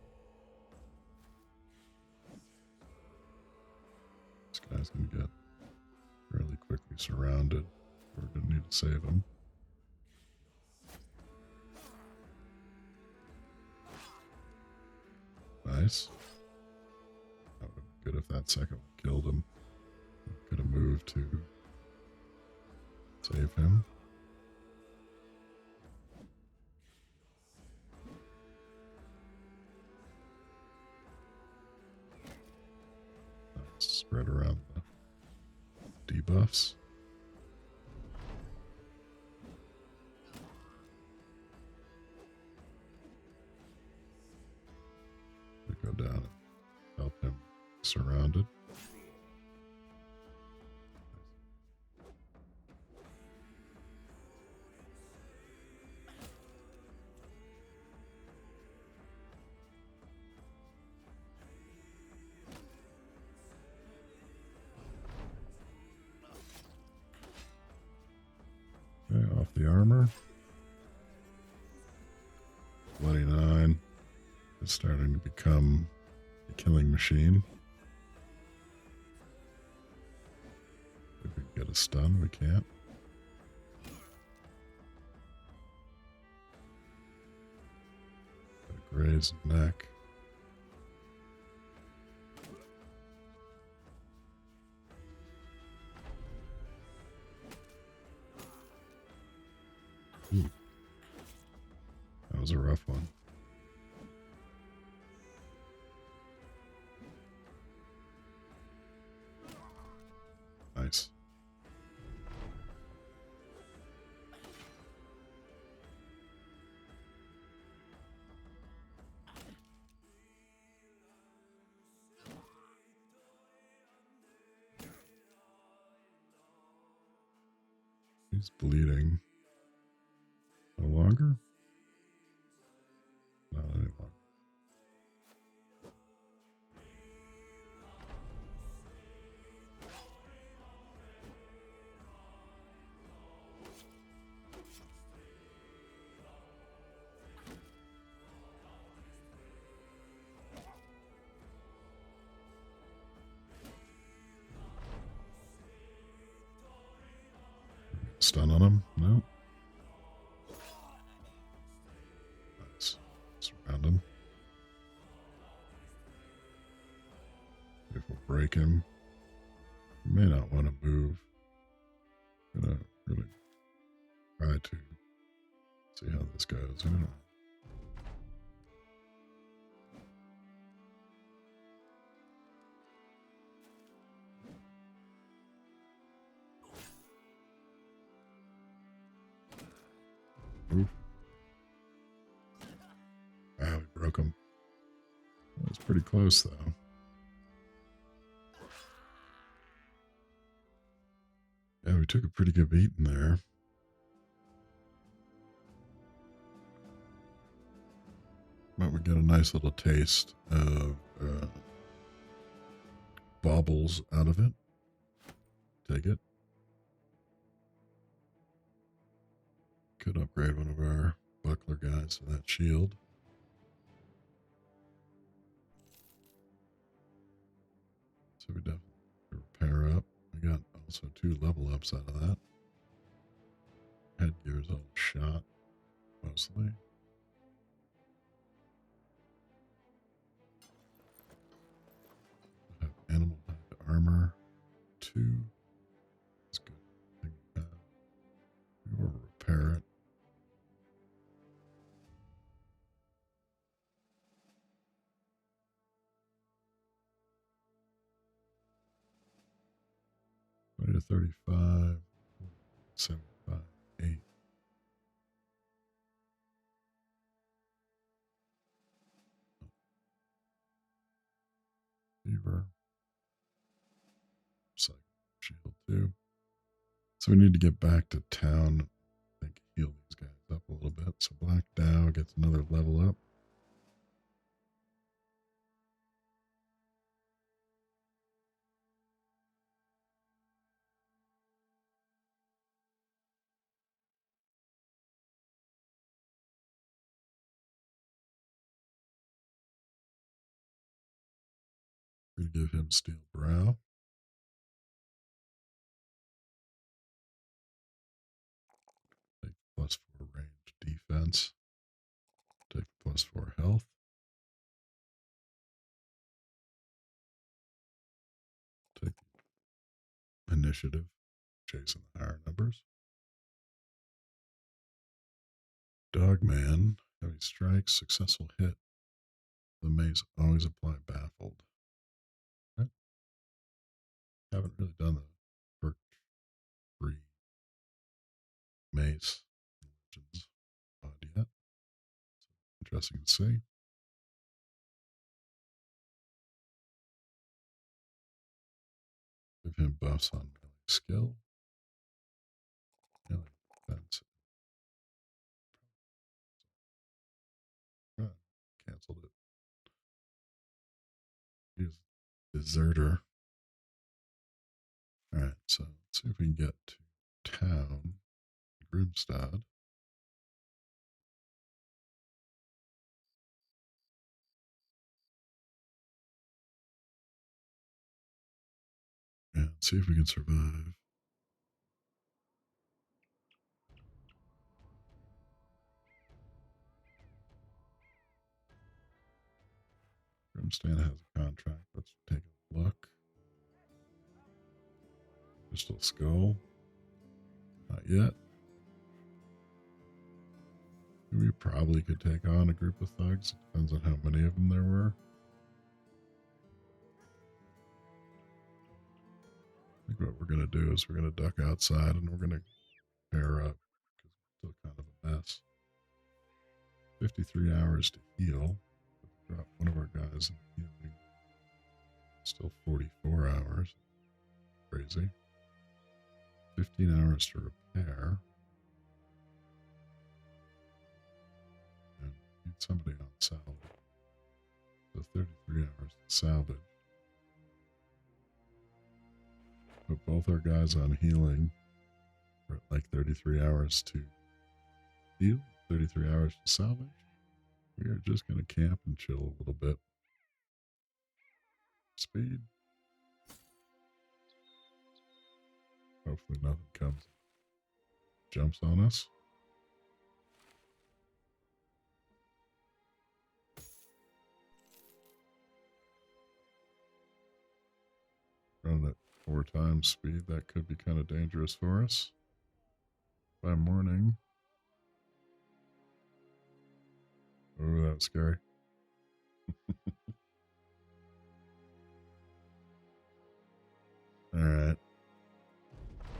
This guy's gonna get really quickly surrounded. We're gonna need to save him. Nice. That would have been good if that second one killed him. We could have moved to save him. Spread around the debuffs. We go down and help him surrounded. Okay, off the armor. 29 is starting to become a killing machine. If we can get a stun, we can't. Graze neck. Ooh. That was a rough one. Nice. He's bleeding. No longer? Not any longer. Stun on him? No. Surround him. If we'll break him. We may not want to move. I'm gonna really try to see how this goes. I don't know. Oof. Wow, we broke him. That was pretty close, though. Yeah, we took a pretty good beating there. But we get a nice little taste of baubles out of it. Take it. Could upgrade one of our buckler guys to that shield. So we definitely repair up. We got also 2 level ups out of that. Headgear's all shot, mostly. I have animal type armor 2. That's good. We will repair it. To 35, 75, 8. Fever. Psych shield 2. So we need to get back to town. I think heal these guys up a little bit. So Black Dow gets another level up. We give him Steel Brow. Take +4 range defense. Take +4 health. Take initiative, chasing the higher numbers. Dogman, heavy strikes, successful hit. The mace always apply baffled. Okay. Haven't really done the perk free mace legends yet. So interesting to see. Give him buffs on melee skill. Melee defense. Cancelled it. Use Deserter. Alright, so let's see if we can get to town. Grimstad. And see if we can survive. Grimstad has a contract. Let's take a look. Crystal Skull. Not yet. We probably could take on a group of thugs. It depends on how many of them there were. I think what we're going to do is we're going to duck outside and we're going to pair up because we're still kind of a mess. 53 hours to heal. Drop one of our guys in healing. Still 44 hours. Crazy. 15 hours to repair. And need somebody on salvage. So 33 hours to salvage. Put both our guys on healing. We're at like 33 hours to heal. 33 hours to salvage. We are just going to camp and chill a little bit. Speed. Hopefully nothing comes, jumps on us. 4 times speed. That could be kind of dangerous for us by morning. Oh, that was scary. All right.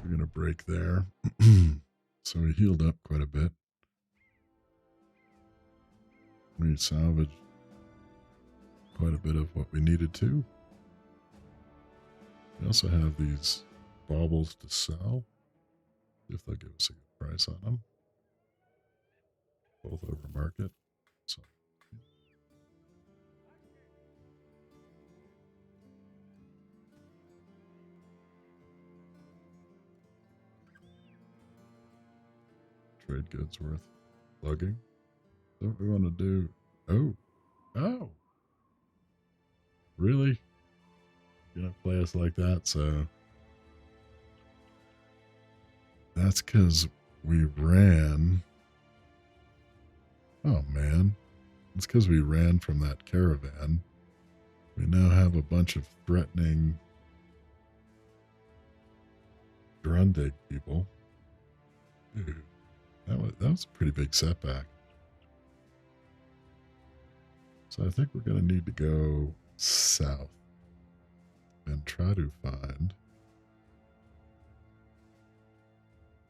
We're going to break there. So we healed up quite a bit. We salvaged quite a bit of what we needed to. We also have these baubles to sell, if they'll give us a good price on them. Both over market. So trade goods worth lugging. So what we want to do. Oh. Really? You're gonna play us like that? So that's because we ran. Oh man. It's because we ran from that caravan. We now have a bunch of threatening Grundig people. Dude, that was a pretty big setback. So I think we're going to need to go south and try to find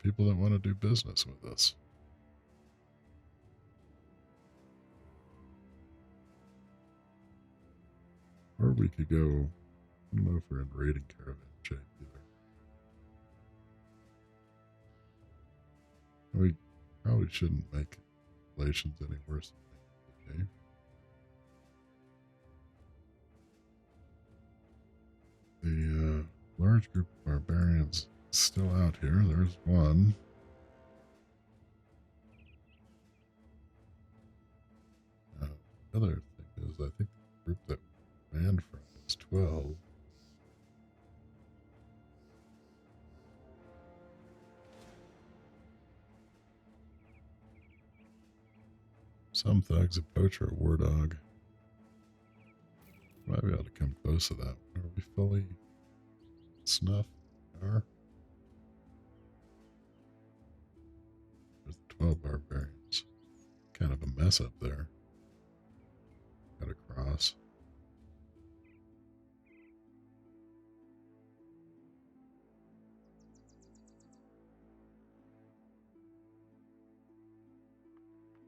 people that want to do business with us. Or we could go, I don't know if we're in raiding caravan shape either. We probably shouldn't make relations any worse than they need to be. The large group of barbarians still out here. There's one. The other thing is, I think the group that we ran from is 12. Some thugs, a poacher, a war dog. Might be able to come close to that. Are we fully snuffed? Are? There's 12 barbarians. Kind of a mess up there. Got to cross.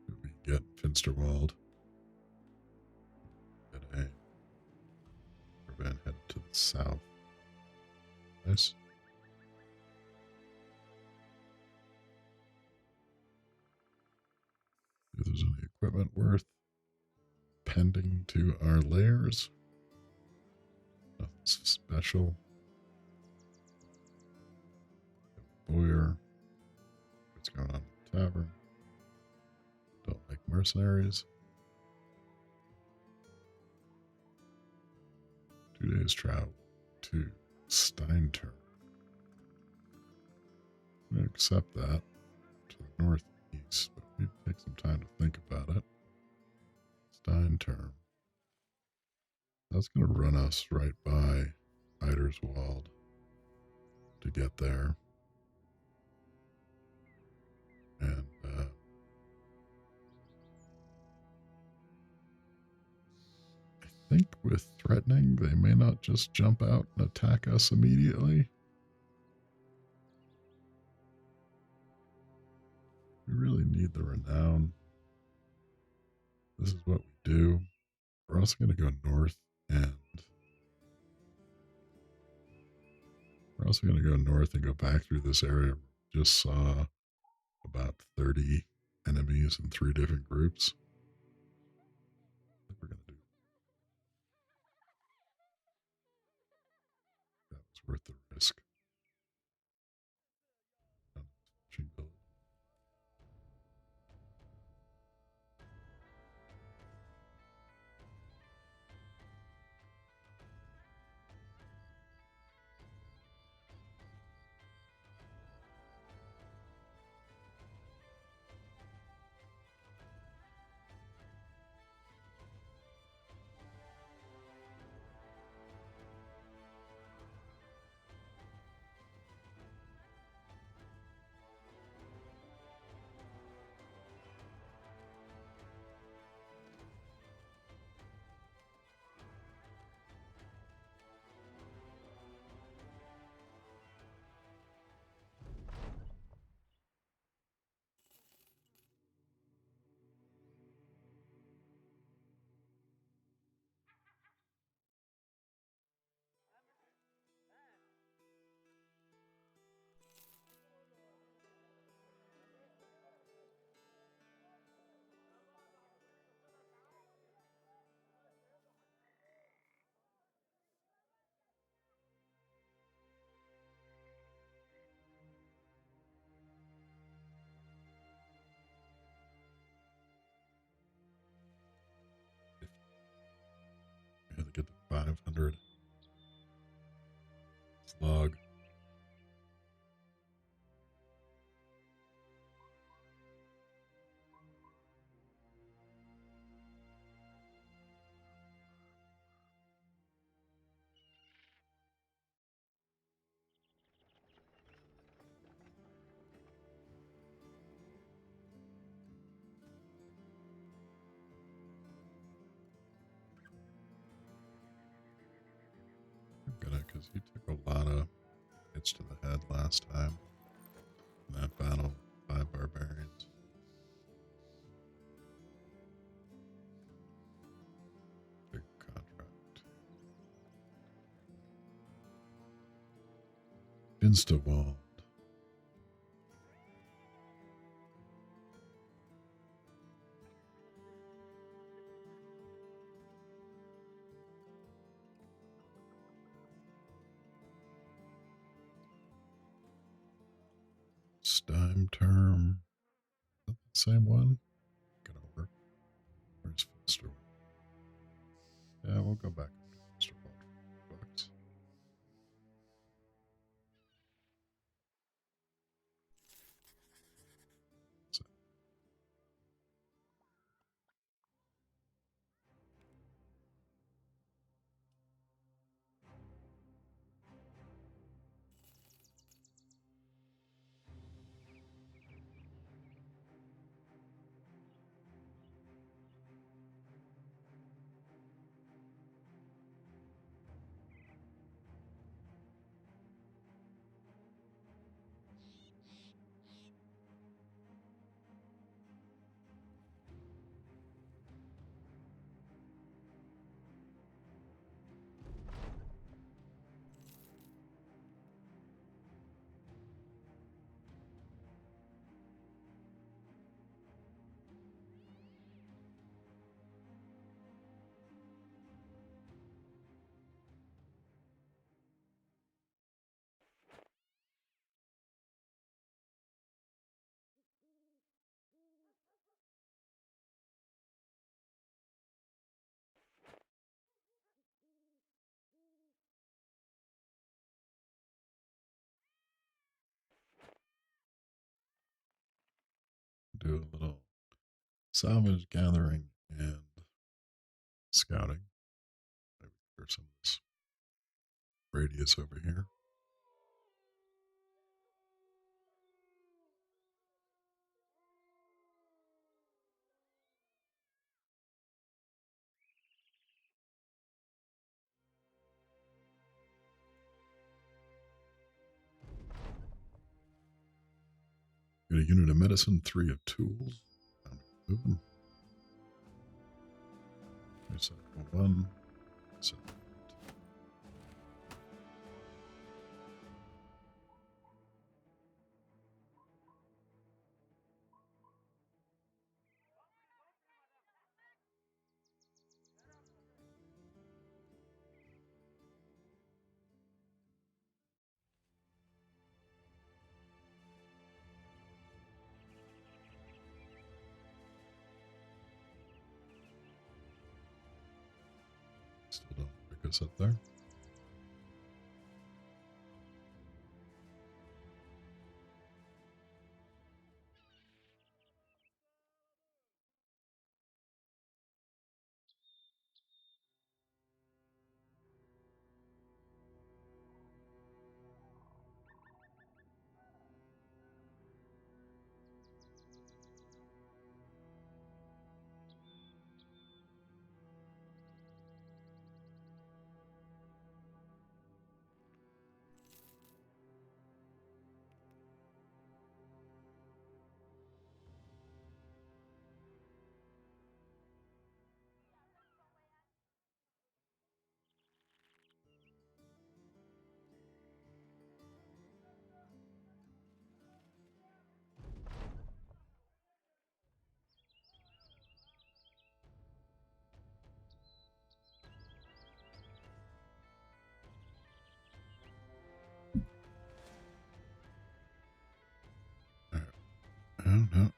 We get Finsterwald. Get a caravan headed to the south. Nice. If there's any equipment worth pending to our layers. Nothing special. Boyer. What's going on in the tavern? Don't like mercenaries. 2 days travel to Steinturn. I'm going to accept that to the northeast, but we take some time to think about it. Steinturn. That's going to run us right by Eiderswald to get there. And I think with threatening, they may not just jump out and attack us immediately. We really need the renown. This is what we do. We're also going to go north and go back through this area. Just saw about 30 enemies in 3 different groups. What we're going to do. That was worth the risk. because he took a lot of hits to the head last time in that battle by barbarians. Big contract. Insta-walled. Stime term. Is that the same one? Gonna work. Where's Finster? Yeah, we'll go back to Finster Bucks. So, do a little salvage gathering and scouting. Maybe there's some of this radius over here. Get a unit of medicine, 3 of tools. Moving. There's a 1. So still don't pick us up there.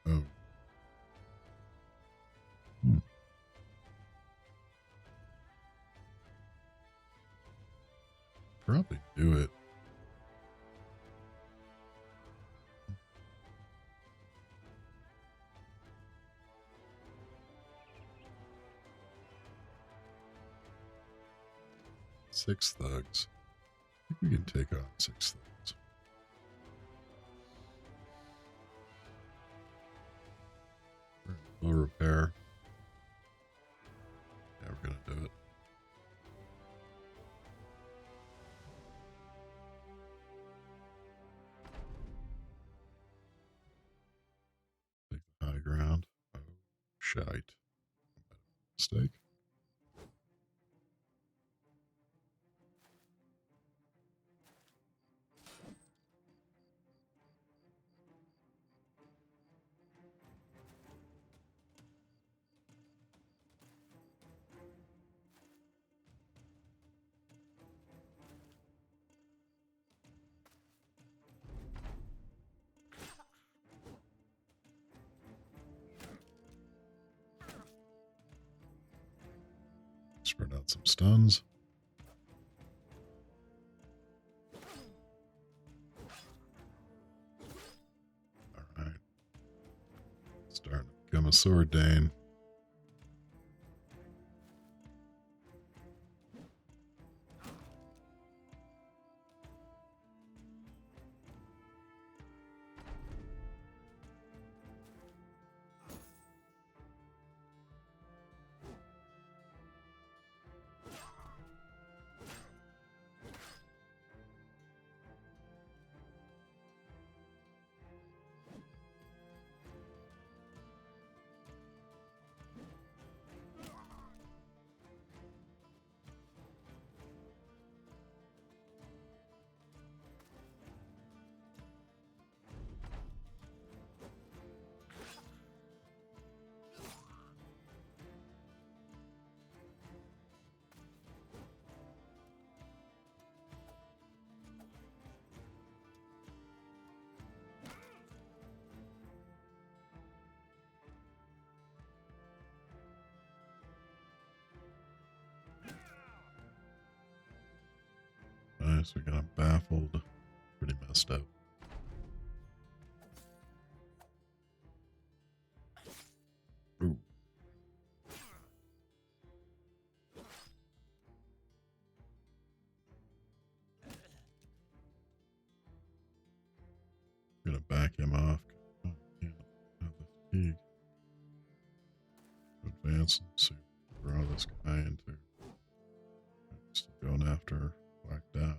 Oh. Probably do it. Six thugs. I think we can take on 6 thugs. We'll repair. Yeah, we're gonna do it. Shite. Mistake. Spread out some stuns. Alright. Starting to become a sword Dane. Nice, we got him baffled. Pretty messed up. Ooh. Gonna back him off. Oh, can't have the fatigue. Advance and see where all this guy into. Still going after Black Dow.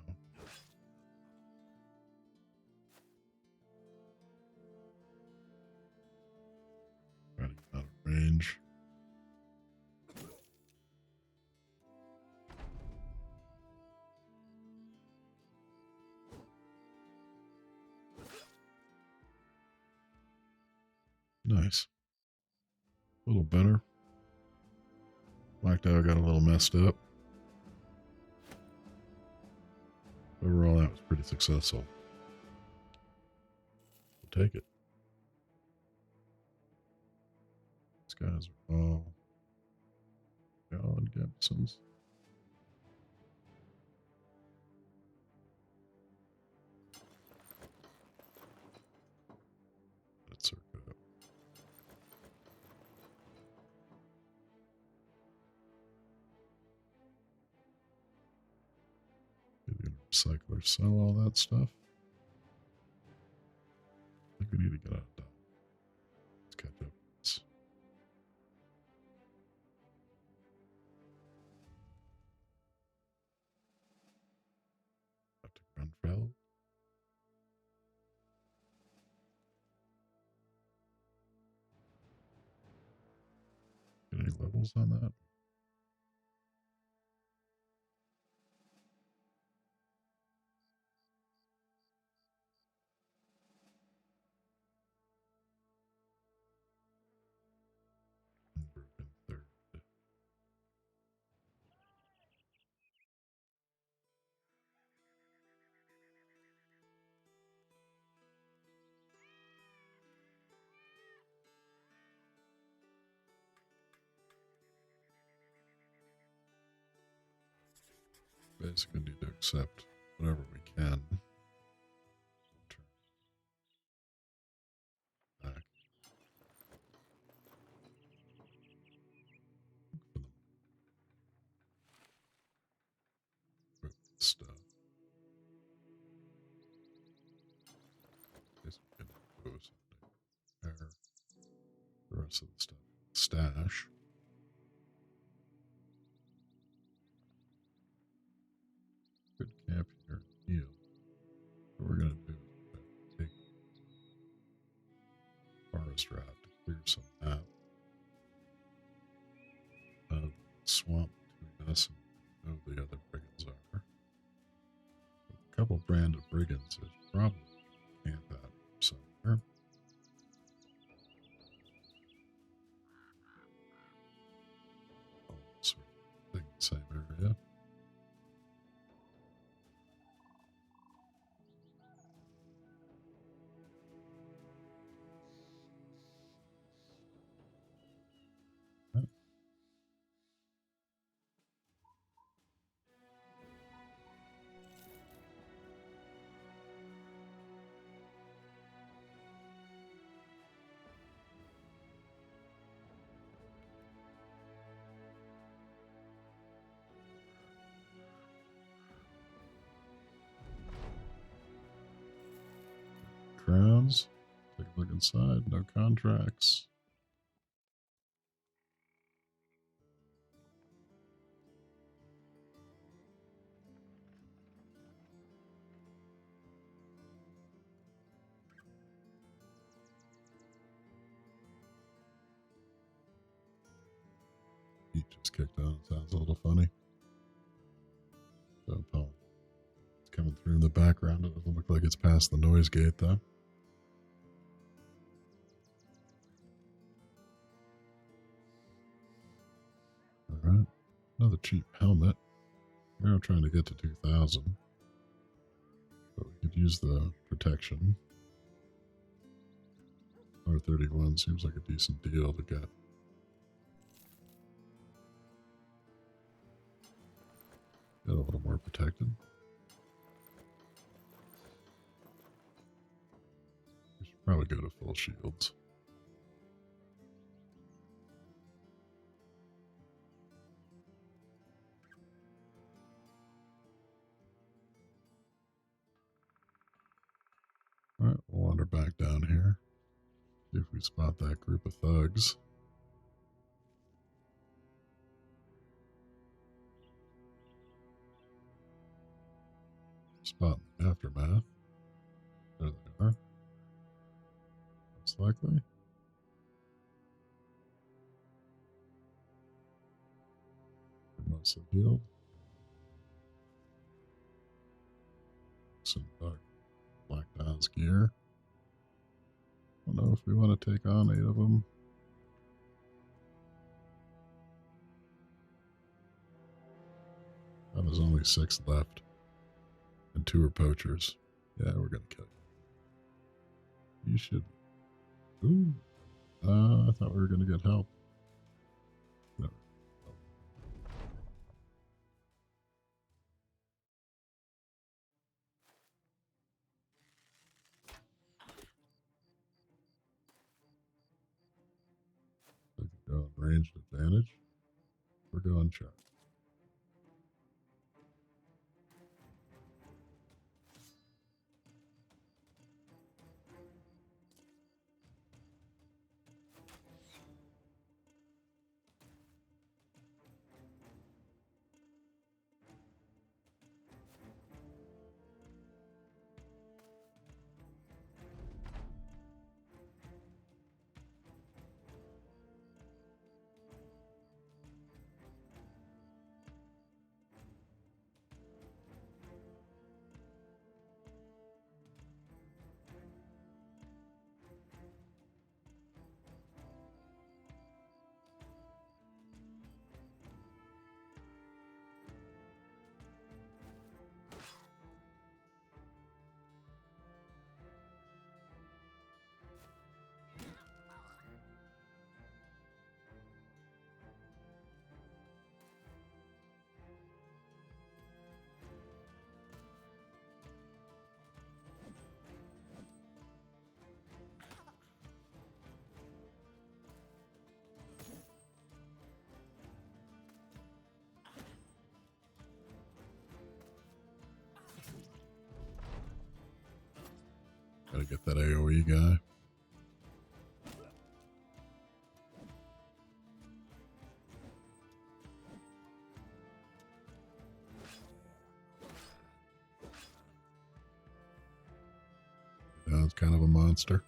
Trying to get out of range. Nice. A little better. Black Dow got a little messed up. Overall, that was pretty successful. We'll take it. These guys are all God Gibsons. Let's circle up. Maybe gonna recycle or sell all that stuff. I think we need to get out of that. Let's catch up with this. Up to Grunfeld. Get any levels on that? Third. Basically need to accept whatever we can. Turn back. Equip stuff. Basically gonna go there. The rest of the stuff. Stash. Good camp here and heal. What we're gonna do is take forest raft to clear some map. swamp between us and who the other brigands are. A couple brand of brigands is probably camp out somewhere. Oh, sort of thing, same area. Crowns. Take a look inside. No contracts. Heat just kicked on. Sounds a little funny. So, Paul, it's coming through in the background. It doesn't look like it's past the noise gate, though. Alright. Another cheap helmet. We're trying to get to 2,000. But we could use the protection. R31 seems like a decent deal to get. Get a little more protected. We should probably go to full shields. Alright, we'll wander back down here. See if we spot that group of thugs. Spot in the aftermath. There they are. Most likely. They're mostly healed. Some Black Dial's gear. I don't know if we want to take on 8 of them. There's only 6 left. And 2 are poachers. Yeah, we're going to kill you. You should. Ooh. I thought we were going to get help. No. We can go on ranged advantage. We're going charge. Gotta get that AoE guy. Yeah, it's kind of a monster.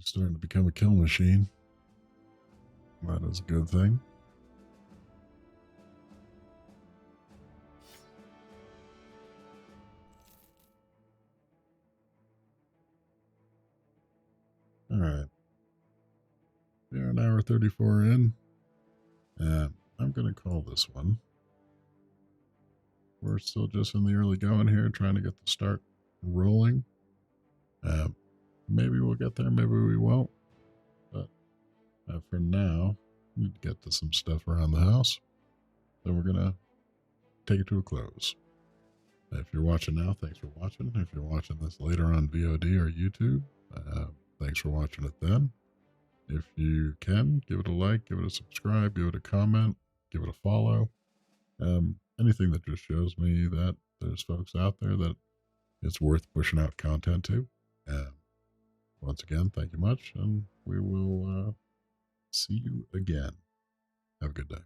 starting to become a kill machine. That is a good thing. All right. We are an hour 34 in. I'm going to call this one. We're still just in the early going here, trying to get the start rolling. Maybe we'll get there, maybe we won't. But for now, we need to get to some stuff around the house. Then we're going to take it to a close. If you're watching now, thanks for watching. If you're watching this later on VOD or YouTube, thanks for watching it then. If you can, give it a like, give it a subscribe, give it a comment, give it a follow. Anything that just shows me that there's folks out there that it's worth pushing out content to. Once again, thank you much, and we will see you again. Have a good day.